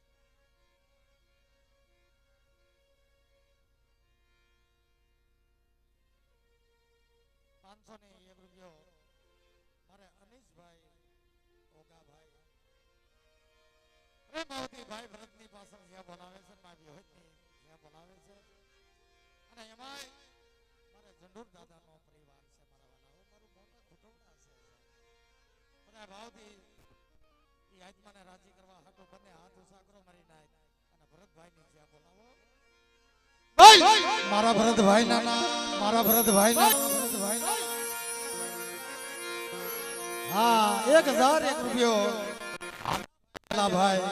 Speaker 1: 501 રૂપિયો મારે અનીશભાઈ ઓગાભાઈ પ્રેમાવતીભાઈ ભરતની પાછળ જ્યાં બોલાવે છે મારી હોતની જ્યાં બોલાવે છે અને એમાંય મારે ઝંડુર દાદાનો પરિવાર છે. મારા વાલાઓ મારું મોટા કુટુંબના છે. બધા ભાવથી એ આત્માને રાજી કરવા હાટો બંને હાથ ઉસા કરો મારી નાય અને ભરતભાઈની જ્યાં બોલાવો મારા ભરતભાઈ ના મારા ભરતભાઈ ના હા 1001 રૂપિયો ભાઈ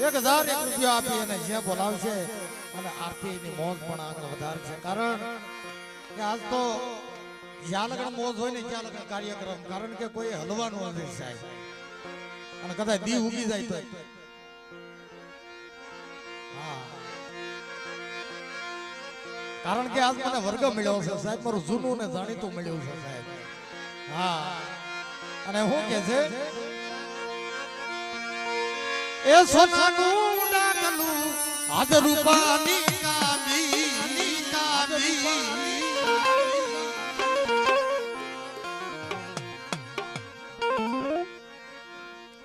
Speaker 1: 1001 રૂપિયો આપી અને જ્યાં બોલાવશે અને આરતીની મોજ પણ આગળ વધારશે. કારણ કે આજ તો જ્યાં લગન મોજ હોય ને ત્યાં લગન કાર્યક્રમ, કારણ કે કોઈ હલવાનું નથી સાહેબ અને કદાચ દી ઉગી જાય તો હા કારણ કે આજ મને વર્ગ મળ્યો છે સાહેબ, મારું જૂનું ને જાણીતું મળ્યું છે સાહેબ. હા અને હું કે છે એ સોનાનું ડાકલું આજ રૂપાની કાબી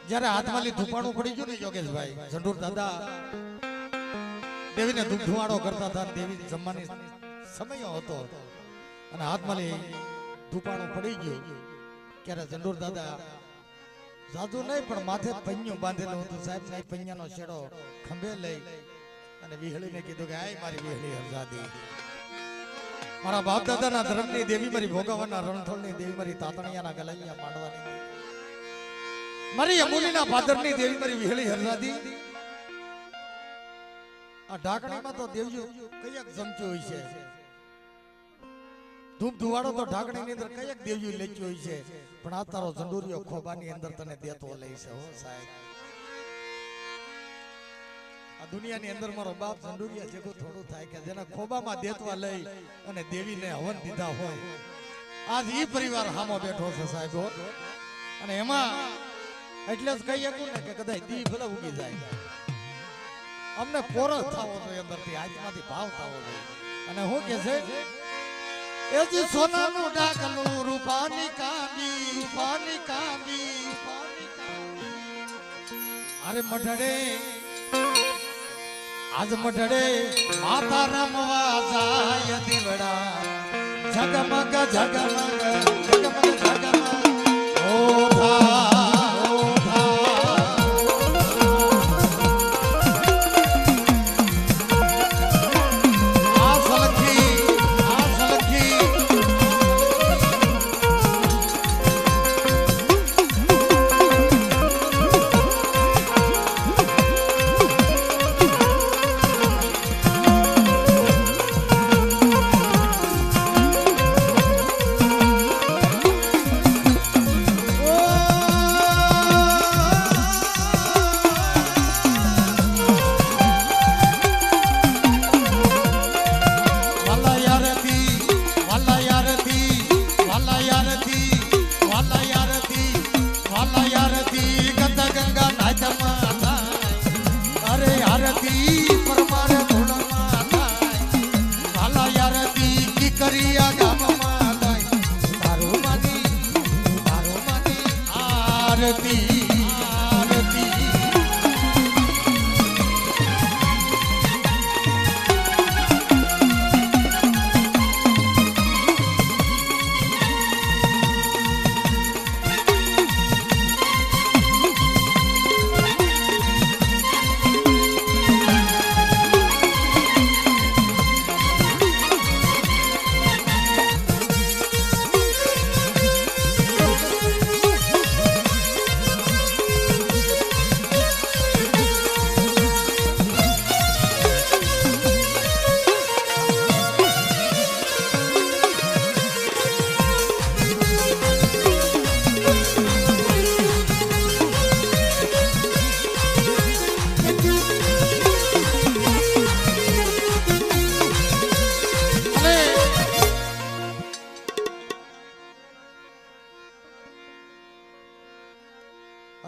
Speaker 1: જ્યારે હાથમાં ધૂપાણું પડી ગયું ને યોગેશભાઈ ઝંડુર દાદા દેવીને ધૂપધુવાડો કરતા હતા, દેવી જમવાની સમય હતો અને હાથમાં ધૂપાણું પડી ગયું ત્યારે ઝંડુર દાદા જાદુ નહીં પણ માથે પૈયું બાંધેલું હતું સાહેબ. નહીં પૈયાનો છેડો ખંભે લઈ અને વિહળીને કીધું કે આય મારી વિહળી હરજાદી, મારા બાપ દાદાના ધર્મની દેવી, મારી ભોગાવાના રણથોડની દેવી, મારી તાતણિયાના ગલૈયા માંડવાની મારી અમૂલીના પાદરની દેવી, મારી વિહળી હરજાદી. આ ઢાકણીમાં તો દેવજો કયાક જમતું હોય છે, ધૂપ ધુવાડો તો ઢાકણીની અંદર કયાક દેવજો લેચ્યું હોય છે, પણ આ તારો ઝંડુરિયો ખોબાની અંદર તને દેતો લઈ છે હો સાહેબ. આ દુનિયાની અંદર મારો બાપ ઝંડુરિયા જેવું થોડું થાય કે જેના ખોબામાં દેતવા લઈ અને દેવીને હવન દીધા હોય, આજ ઈ પરિવાર હામો બેઠો છે સાહેબ. અને એમાં એટલે જ કહી શકું ને કે કદાચ દી ભલે ઉગી જાય અમને પોરસ થવો જોઈએ અંદરથી આત્માથી ભાવ થવો જોઈએ અને હું કે છે એજી સોનાનું ડાકલું રૂપાની કાંડી અરે મઢડે આજ મઢડે માતા રમવા જાય દીવડા જગમગ ઓ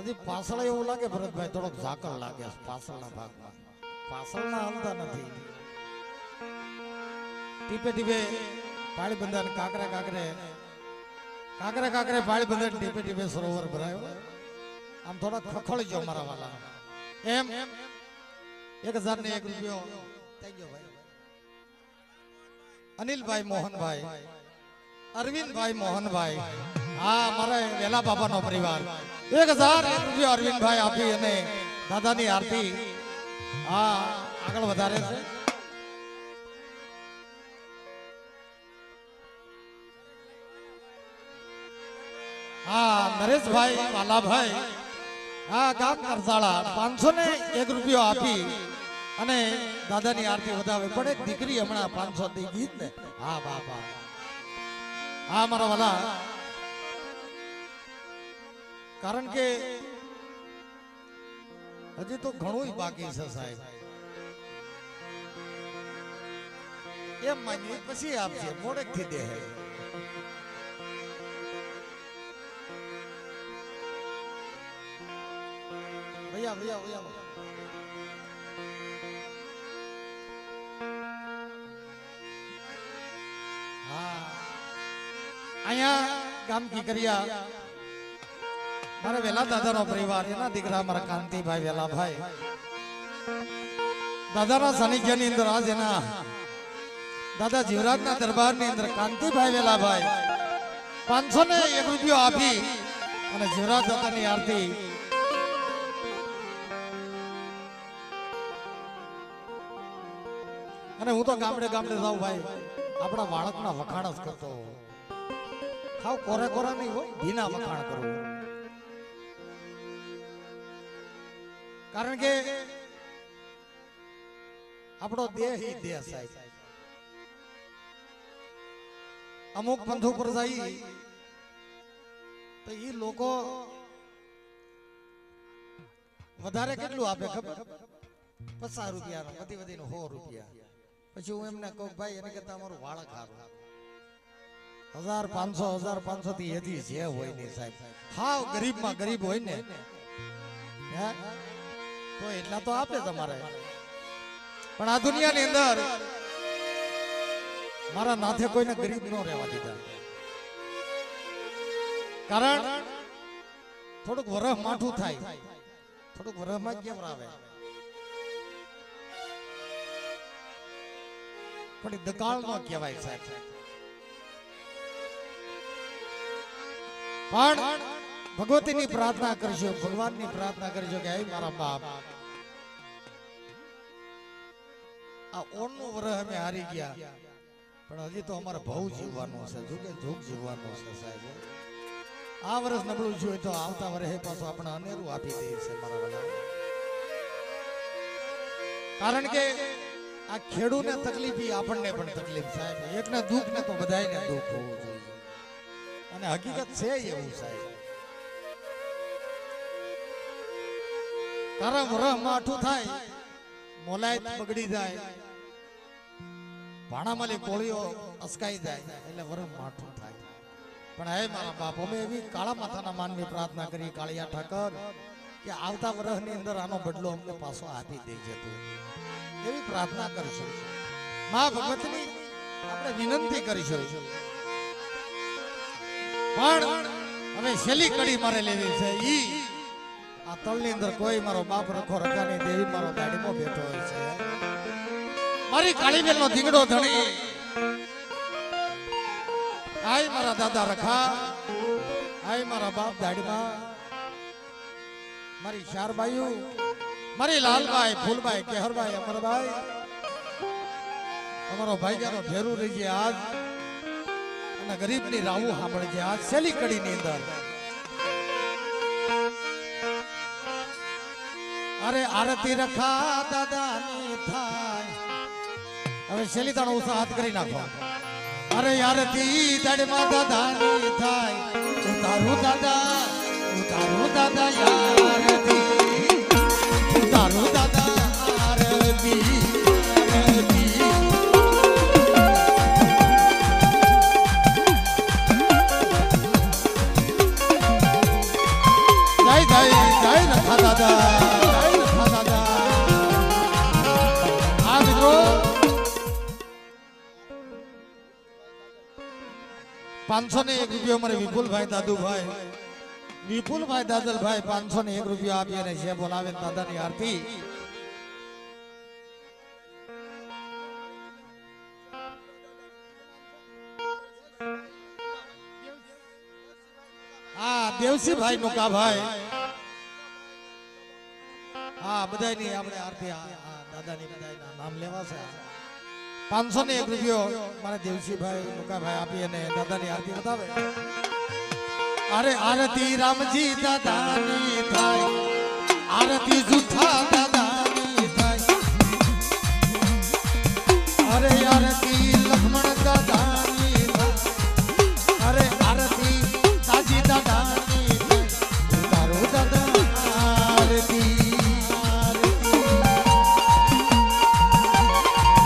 Speaker 1: હજી પાછળ એવું લાગે ભરતભાઈ થોડોક ઝાકળ લાગે પાછળના ભાગમાં પાછળના હલતા નથી ટીપે ટીપે પાળી બંધાને કાંકરે પાળી બંધાને ટીપે ટીપે સરોવર ભરાયો આમ થોડા ખખડી જાવ મારા વાલા એમ 1001 રૂપિયો થઈ ગયો ભાઈ અનિલભાઈ મોહનભાઈ અરવિંદભાઈ મોહનભાઈ હા મારા વેલા બાબાનો પરિવાર 1001 રૂપિયા અરવિંદભાઈ આપી અને દાદાની આરતી હા આગળ વધારે છે હા નરેશભાઈ વાલાભાઈ હા ગામ કરસાળા 501 રૂપિયો આપી અને દાદાની આરતી વધાવે પણ એક દીકરી હમણાં 500 દી ગીત ને હા બાપા હા મારા વાલા કારણ કે હજી તો ઘણું બાકી છે સાહેબ એમ માની પછી આપશે મોડેક થી દે ભૈયા હા અહીંયા ગામ કીકરિયા મારા વેલા દાદાનો પરિવાર એના દીકરા મારા કાંતિભાઈ વેલાભાઈ દાદાના સાનિધ્યની અંદર આજ એના દાદા જીવરાજના દરબારની અંદર કાંતિભાઈ વેલાભાઈ 501 રૂપિયો આપી અને જીવરાજ દાદાની આરતી અને હું તો ગામડે જાઉં ભાઈ આપણા બાળકના વખાણ જ કરતો ખાવ કોરા નહીં હોય ભીના વખાણ કરવું કારણ કે આપણો દેહ ઈ દેહ સાહેબ અમુક પંથો પર જાય તો ઈ લોકો વધારે કેટલું આપે ખબર 50 રૂપિયાનો વધીને 100 રૂપિયા પછી હું એમને કહું ભાઈ એને કરતા અમારું વાળક હારું 1500 થી એથી જે હોય ને સાહેબ હાવ ગરીબમાં ગરીબ હોય ને હે તો એટલા તો આપે તમારે પણ આ દુનિયાની અંદર મારા નાથે કોઈને ગરીબ ન રહેવા દીધા કારણ થોડુંક વરહ માઠું થાય થોડુંક વરહમાં કેમ આવે પણ દકાળ નો કહેવાય સાહેબ પણ ભગવતીની પ્રાર્થના કરજો ભગવાનની પ્રાર્થના કરજો કે હે મારા બાપ આ ઓણનું વરહ અમે હારી ગયા પણ હજી તો અમારે બહુ જીવવાનું છે જુગે જુગ જીવવાનું છે સાહેબ આ વર્ષ નબળું જોઈએ તો આવતા વર્ષે પાછું આપણે અનેરું આપી દે છે મારા વાલા કારણ કે આ ખેડૂને તકલીફ આપણને પણ તકલીફ સાહેબ એકને દુઃખ ને તો બધાયને દુઃખ હોવું જોઈએ અને હકીકત છે એવું સાહેબ કારણ વરહ માઠું થાય મોલાયત બગડી જાય ભાણામાલી કોળીઓ અસકાઈ જાય એટલે વરહ માઠું થાય પણ હે મારા બાપ અમે એવી કાળા માથાના માનની પ્રાર્થના કરી કાળિયા ઠાકર કે આવતા વર્ષની અંદર આનો બદલો અમને પાછો આપી દેજે તું એવી પ્રાર્થના કરીશું માં ભગવતીની આપણે વિનંતી કરીશું પણ હવે છેલ્લી કડી મારે લેવી છે ઈ આ તળની અંદર કોઈ મારો બાપ રખો રખાની દેવી મારો ગાડીમાં બેઠો હોય છે મારી કાળીબેન નો ધીંગડો ધણી આય મારા દાદા રખા આય મારા બાપ દાડીમાં મારી શારબાયુ મારી લાલભાઈ ફૂલભાઈ કેહરભાઈ અમરભાઈ અમારો ભાઈજાનો ભેરું રહી છે આજ અને ગરીબની રાવું સાંભળે છે આજ છેલ્લી કડીની અંદર અરે આરતી રખા દાદાની થાય હવે છેલ્લી તાણો ઉત્સાહ હાથ કરી નાખો અરે આરતી દાડમાં દાદાની થાય ઉતારું દાદા યારતી ઉતારું દાદા આરતી જય રખા દાદા આ મિત્રો 501 રૂપિયા મારે વિપુલભાઈ દાદલભાઈ 501 રૂપિયા આપી અને છે બોલાવે દાદાની આરતી હા દેવસીભાઈ નુકાભાઈ હા બધાની આપણે આરતી દાદાની બધાના નામ લેવા છે 501 રૂપિયો મારા દેવસીભાઈ નુકાભાઈ આપી અને દાદાની આરતી બતાવે અરે આરતી રામજી દાદાની થાય આરતી જુઠ્ઠા દાદાની થાય અરે આરતી લક્ષ્મણ દાદાની થાય અરે આરતી તાજી દાદાની થાય તારો દાદા આરતી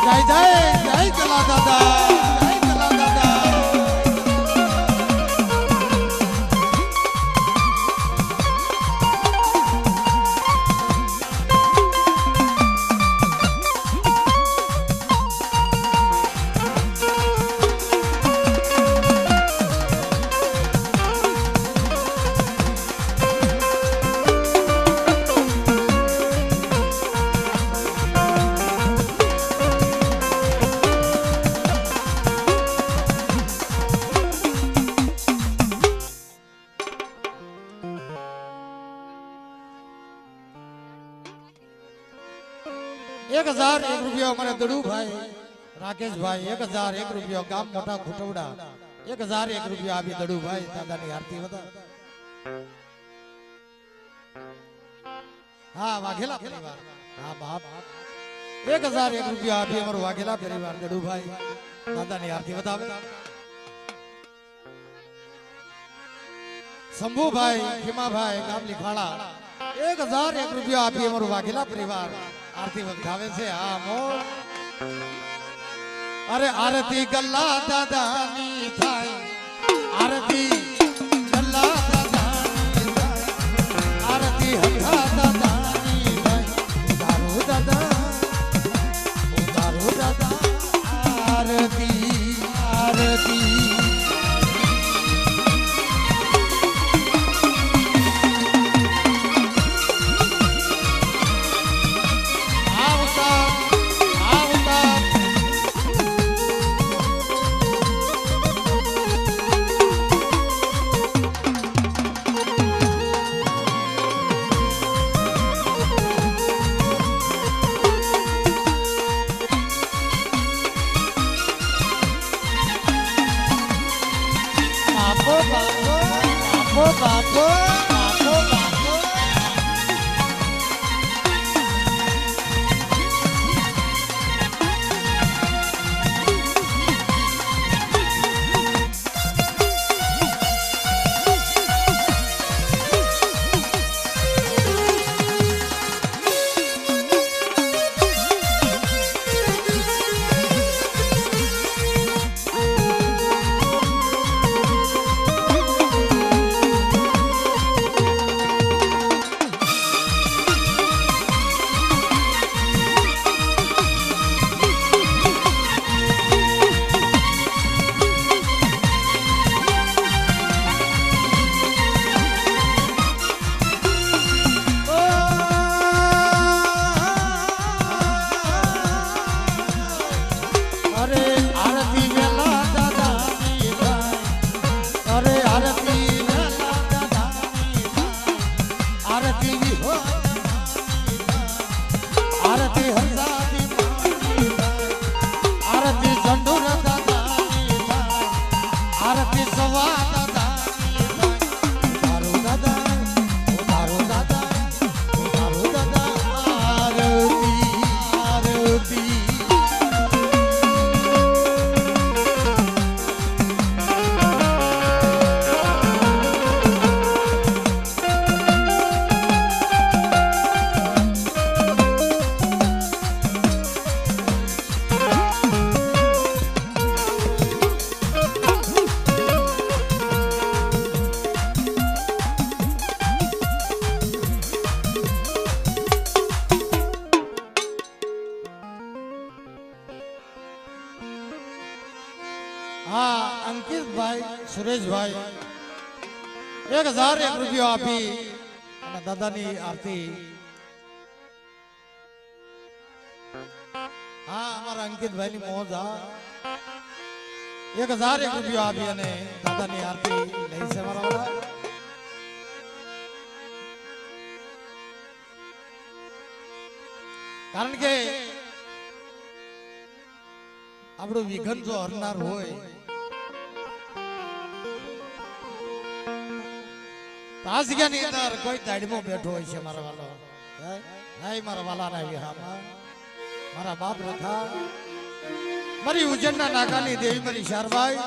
Speaker 1: જય કલા દાદા ₹1001 અમારે દડુભાઈ રાકેશભાઈ 1001 રૂપિયા ગામ મોટા ખુટવડા 1001 રૂપિયા આપી દડુભાઈ દાદાની આરતી હતા હા વાઘેલા પરિવાર હા બાપ 1001 રૂપિયા આપી અમારો વાઘેલા પરિવાર દડુભાઈ દાદાની આરતી બતાવે શંભુભાઈ ખીમાભાઈ ગામ લીખાડા 1001 રૂપિયા આપી અમારો વાઘેલા પરિવાર आरती बजावे से आमो अरे आरती गल्ला दादानी थाई બાપો બાપો બાપો हाँ अंकित भाई सुरेश भाई 1001 રૂપિયો આપી અને દાદાની આરતી હા અમારા અંકિત ભાઈ ની મોજ હા 1001 રૂપિયો આપી અને દાદાની આરતી લઈ છે મારા વાળા કારણ કે આપણું વિઘન જો હરનાર હોય આ જગ્યાની અંદર કોઈ દાડીમાં બેઠો હોય છે મારા વાલો હાય મારા વાલાના વિહામાં મારા બાપ રખા મારી ઉજ્જૈનના નાકાની દેવી મારી શારબાઈ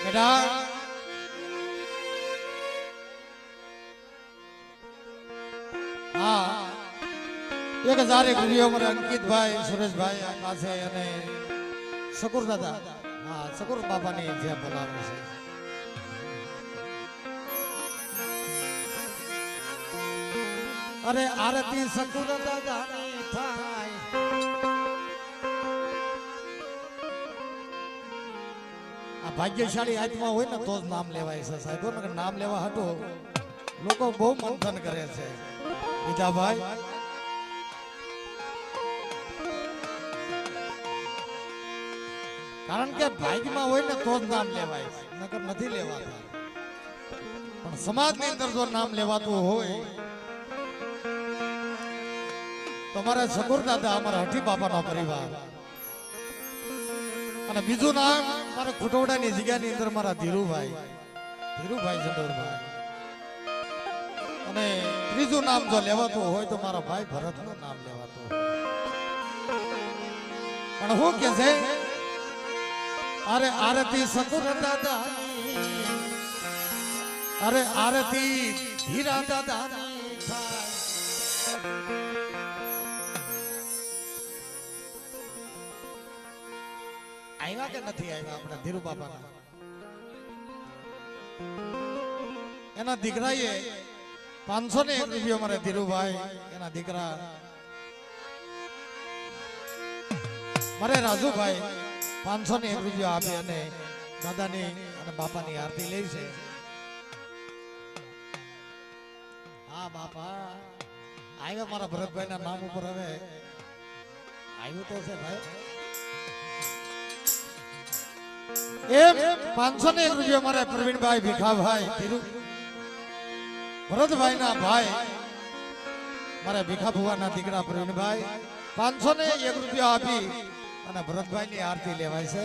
Speaker 1: બેટા હા 1001 રૂપિયો મારા અંકિતભાઈ સુરેશભાઈ પાસે અને શકુર દાદા હા શકુર બાપાની જે બોલાવે છે અરે આરતી શકુર દાદાની થાય આ ભાગ્યશાળી આત્મા હોય ને તો જ નામ લેવાય છે સાહેબ નામ લેવા હતો લોકો બહુ મંથન કરે છે વિદાભાઈ કારણ કે ભાગ્યમાં હોય ને તો જ નામ લેવાય નકર નથી લેવાતા પણ સમાજની અંદર જો નામ લેવાતું હોય તો મારા શકુર દાદા અમારા હઠી બાપાનો પરિવાર અને બીજું નામ મારા ખુટોડાની જગ્યાની અંદર મારા ધીરુભાઈ ચંદોરભાઈ અને ત્રીજું નામ જો લેવાતું હોય તો મારા ભાઈ ભરતનું નામ લેવાતું હોય પણ હું કે છે અરે આરતી શકુર દાદા અરે આરતી ધીરા દાદા આવ્યા કે નથી આવ્યા આપણા ધીરુ બાપાના એના દીકરાએ 501 રૂપિયો મારે ધીરુભાઈ એના દીકરા મારે રાજુભાઈ 501 રૂપિયો આપી અને દાદાની અને બાપાની આરતી લે છે હા બાપા આવ્યા મારા ભરતભાઈ ના નામ ઉપર હવે આવ્યું તો છે ભાઈ એમ 501 રૂપિયો મારે પ્રવીણભાઈ ભીખાભાઈ ભરતભાઈ ના ભાઈ મારે ભીખા ભુવા ના દીકરા પ્રવીણભાઈ 501 રૂપિયા આપી અને ભરતભાઈ ની આરતી લેવાય છે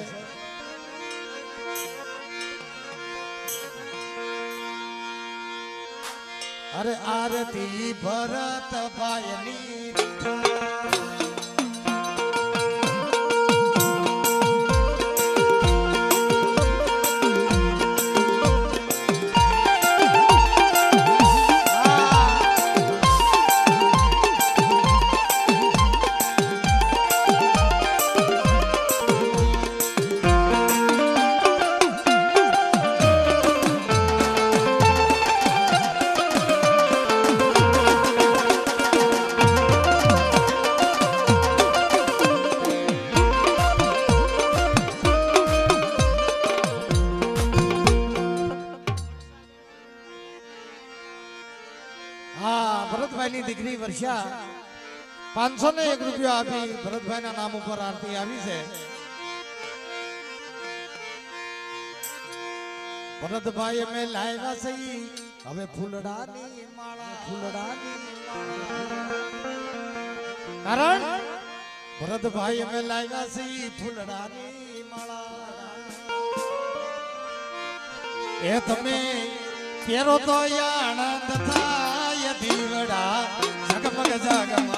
Speaker 1: અરે આરતી ભરત ભાઈની ભરતભાઈની દીકરી વર્ષા 501 રૂપિયા આપી ભરતભાઈના નામ ઉપર આરતી આવી છે. ભરતભાઈ અમે લાવ્યા સહી હવે ફૂલડાની માળા કારણ ભરતભાઈ અમે લાવ્યા સહી ફૂલડાની માળા એ તમે પહેરો તો આનંદ થાય દીવડા જગમગ જગમગ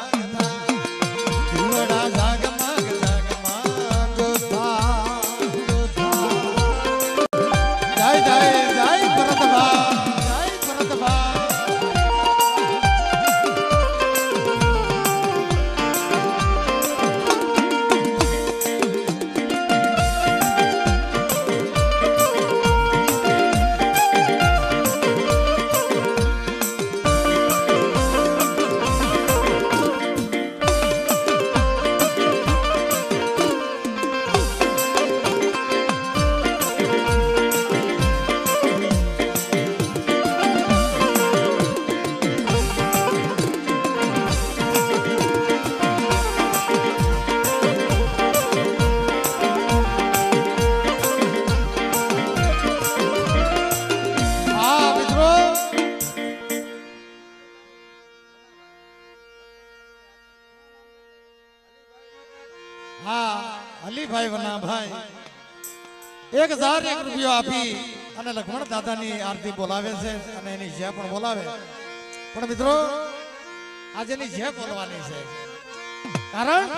Speaker 1: દીવડા જગમગ જય જય જય ભરતભાઈ જય ભરતભાઈ. અલીભાઈ વનાભાઈ 1001 રૂપિયા આપી અને લક્ષ્મણ દાદાની આરતી બોલાવે છે અને એની જય પણ બોલાવે. પણ મિત્રો આજે એની જય બોલવાની છે કારણ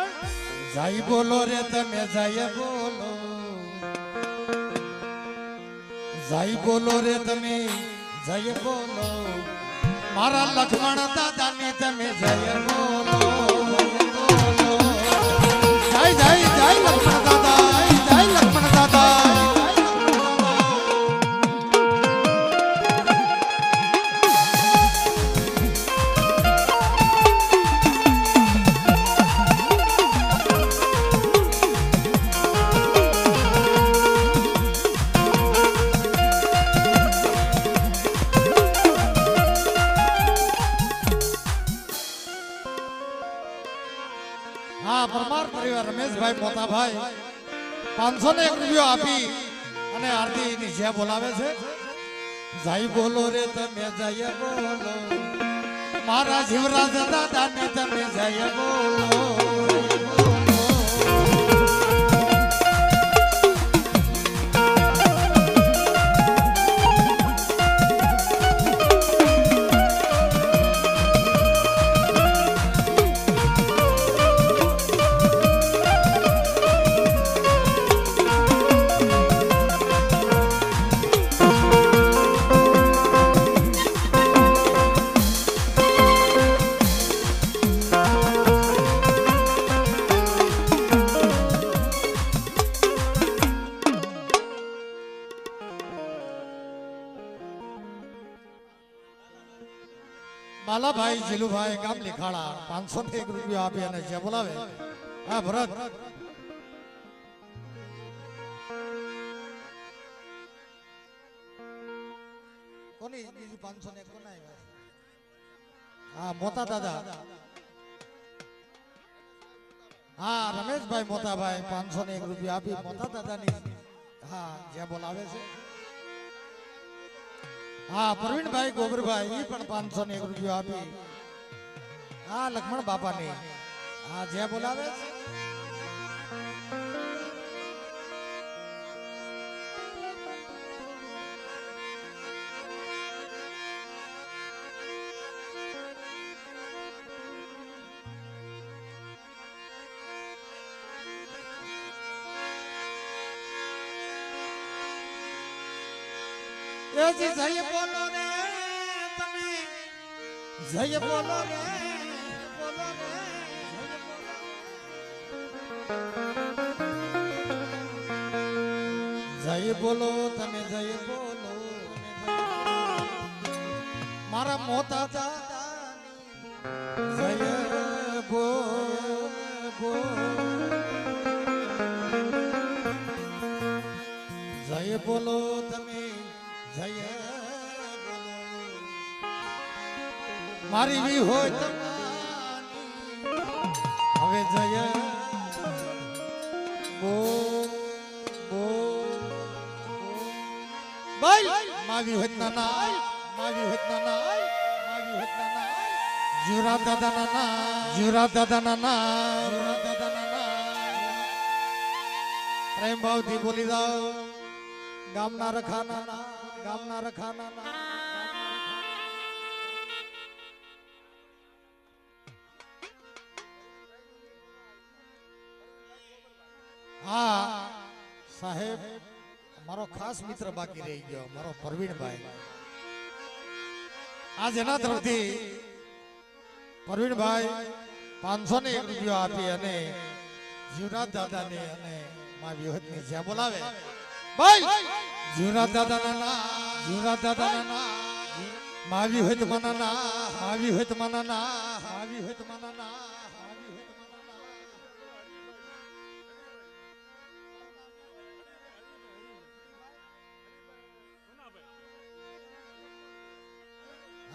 Speaker 1: જય બોલો રે તમે જય બોલો રે તમે જય બોલો મારા લક્ષ્મણ દાદાની તમે જય બોલો જય જય જય લક્ષ્મણ દાદા જય લક્ષ્મણ દાદા. હા પરમાર પરિવાર રમેશભાઈ મોતાભાઈ 501 રૂપિયા આપી અને આરતી ની જય બોલાવે છે. જય બોલો રે તમે જય બોલો મારા જીવરાજ દાદા ને તમે જય બોલો. બાલાભાઈ જીલુભાઈ ગામ લીખાડા 501 રૂપિયા આપી અને જે બોલાવે. હા ભરત કોની બીજી 501 કોના આવ્યા? હા મોતા દાદા. હા રમેશભાઈ મોતાભાઈ 501 રૂપિયા આપી મોતા દાદાની હા જે બોલાવે છે. હા પ્રવીણભાઈ ગોબરભાઈ ઈ પણ 501 રૂપિયા આપી હા લક્ષ્મણ બાપાની હા જે બોલાવે છે. એ જી જય બોલો રે તમે જય બોલો રે બોલો રે જય બોલો તમે જય બોલો મારા મોતા દાદાની જય બોલો જય બોલો તમે જય બોલો મારી વી હોય તમારી હવે જય માવી હોય નાના માવી હોય નાના માવી હોય નાના જુરા દાદા નાના જુરા દાદા નાના જુરા દાદા નાના પ્રેમ ભાવથી બોલી જાઓ ગામના રખાના ગામના રખાના હા સાહેબ મારો ખાસ મિત્ર બાકી રહી ગયો મારો પરવીણભાઈ આજ એના તરફથી પરવીણભાઈ 501 રૂપિયા આપી અને જીવરાજ દાદાને અને મા વિહતને જ્યાં બોલાવે ભાઈ જીવરાજ દાદાના જીવરાજ દાદાના મા વિહત મનાના મા વિહત મનાના મા વિહત મનાના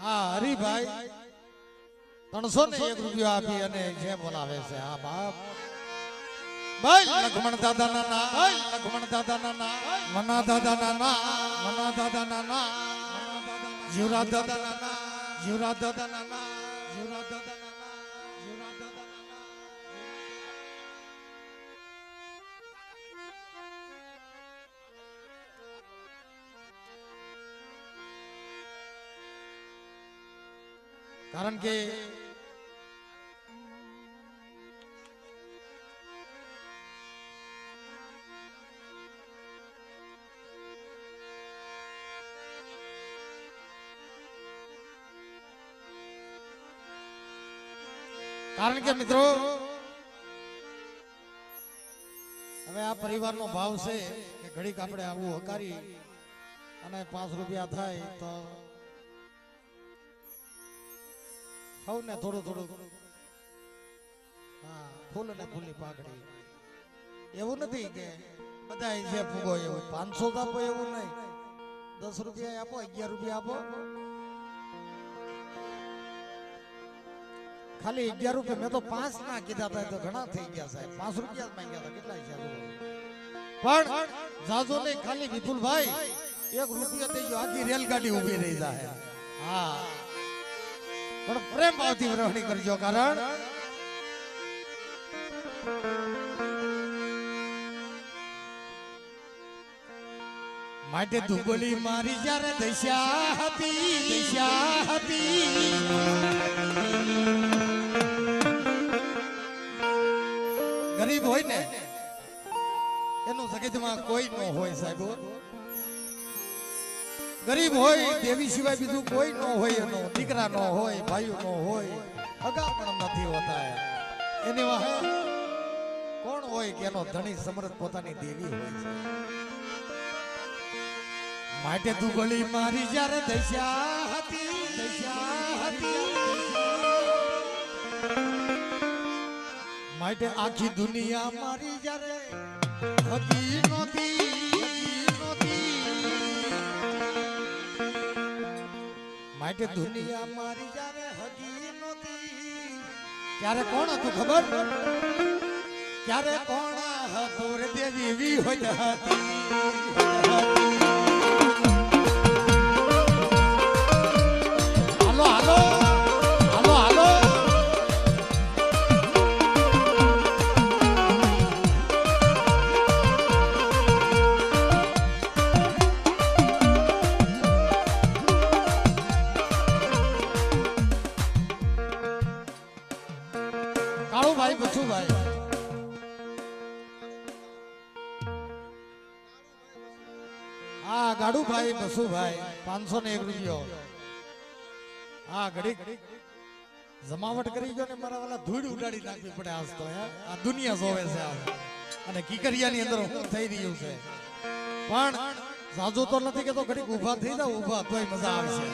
Speaker 1: હા હરિભાઈ 301 રૂપિયા આપી અને જે બોલાવે છે હા બાપ ભાઈ લખમણ દાદા ના ભાઈ લખમણ દાદા ના મના દાદા ના મના દાદા ના જીવરાજ દાદા ના જીવરાજ દાદા ના જીવરાજ દાદા ના જીવરાજ દાદા કારણ કે મિત્રો હવે આ પરિવારનો ભાવ છે કે ઘડીક આપણે આવું હકારી અને 5 રૂપિયા થાય તો સૌને થોડું થોડું હા ફૂલ અને ફૂલની પાકડી એવું નથી કે બધા જે ફૂગો એવું 500 આપો એવું નહીં 10 રૂપિયા આપો 11 રૂપિયા આપો ખાલી 11 રૂપિયા મેં તો 5 ના કીધા હતા તો ઘણા થઈ ગયા સાહેબ 5 રૂપિયા જ માંગ્યા હતા કેટલા છે પણ જાજો નહીં ખાલી વિપુલભાઈ 1 રૂપિયા થઈ ગયો આખી રેલગાડી ઊભી રહી જાય હા પણ પ્રેમ ભાવથી વરવણી કરજો કારણ માટે દુબળી મારી જ્યારે દશા હતી ગરીબ હોય ને એનું જગતમાં કોઈ ન હોય સાહેબ ગરીબ હોય દેવી સિવાય બીજું કોઈ ન હોય એનો દીકરા ન હોય ભાઈઓ ન હોય અગા પણ નથી હોતા એની વાહે કોણ હોય કે એનો ધણી સમૃદ્ધ પોતાની દેવી હોય છે માટે તું ગળી મારી જ્યારે દશા હતી માટે આખી દુનિયા મારી જ્યારે હતી નહોતી માટે દુનિયા મારી જ્યારે હગી નહોતી ત્યારે કોણ હતું ખબર ત્યારે કોણ હતું રે દેવી વી હોય હતી હાલો હાલો હાલો હાલો ભાઈ બચુભાઈ હા ગાડુભાઈ બસુભાઈ 501 રૂપિયો. હા ઘડીક જમાવટ કરી ગયો ને મારા વાલા ધૂળ ઉડાડી નાખવી પડે આજ તો આ દુનિયા જોવે છે આ અને કીકરિયાની અંદર શું થઈ રહ્યું છે પણ સાજુ તો નથી કે તો ઘડીક ઊભા થઈ જાવ ઊભા તોય મજા આવશે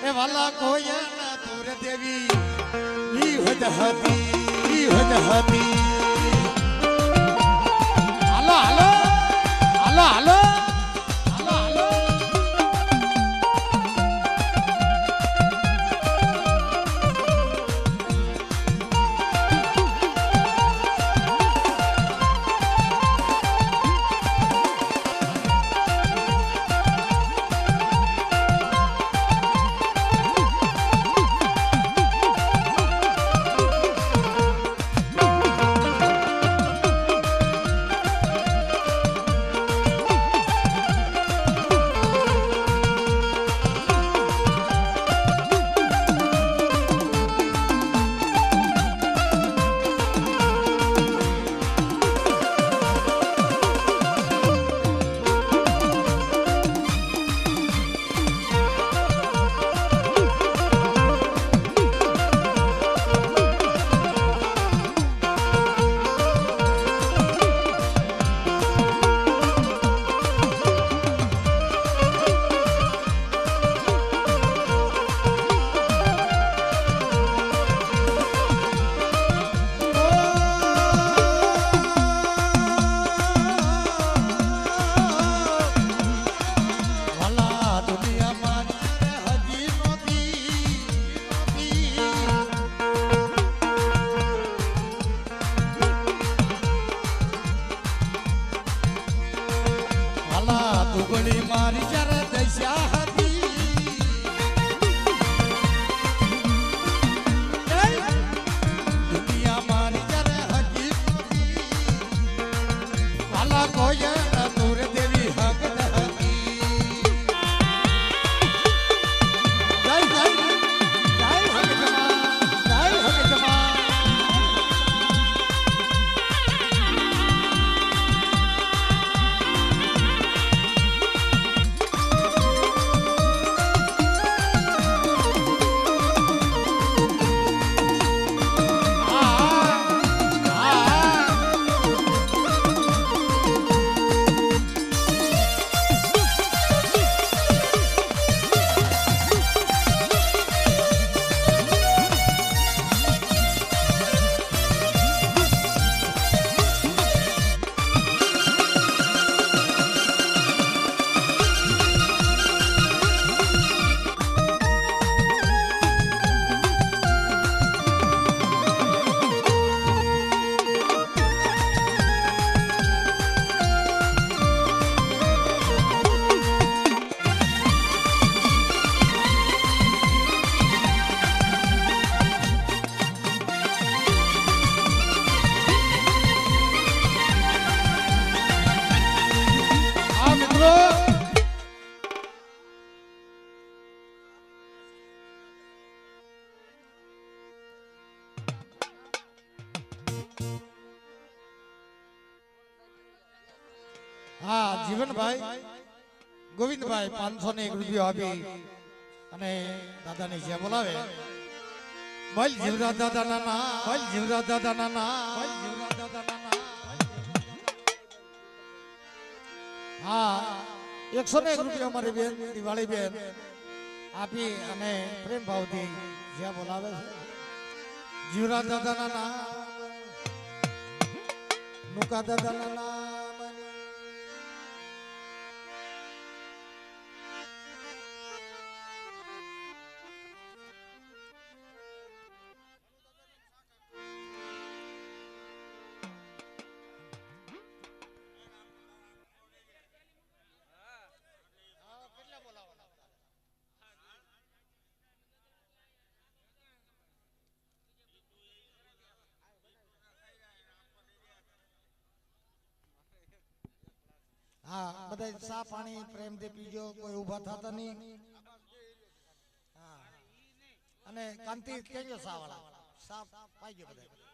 Speaker 1: એ વાલા કોયના તુર દેવી ઈ વજહતી હાલો હાલો હાલો હાલો હા જીવનભાઈ ગોવિંદભાઈ 501 રૂપિયો આપી અને દાદાની જે બોલાવે બોલ જીવરા દાદા નાના બોલ જીવરા દાદા નાના બોલ જીવરા દાદા નાના. હા 101 રૂપિયો મારી બેન દિવાળી બેન આપી અને પ્રેમ ભાવથી જે બોલાવે છે જીવરા દાદા નાના નુકા દાદા નાના. હા બધા સા પાણી પ્રેમથી પીજો કોઈ ઊભા થતા નહીં. હા અને કાંતિ કેજો સા વાળા સા પાઈ ગયો બધા.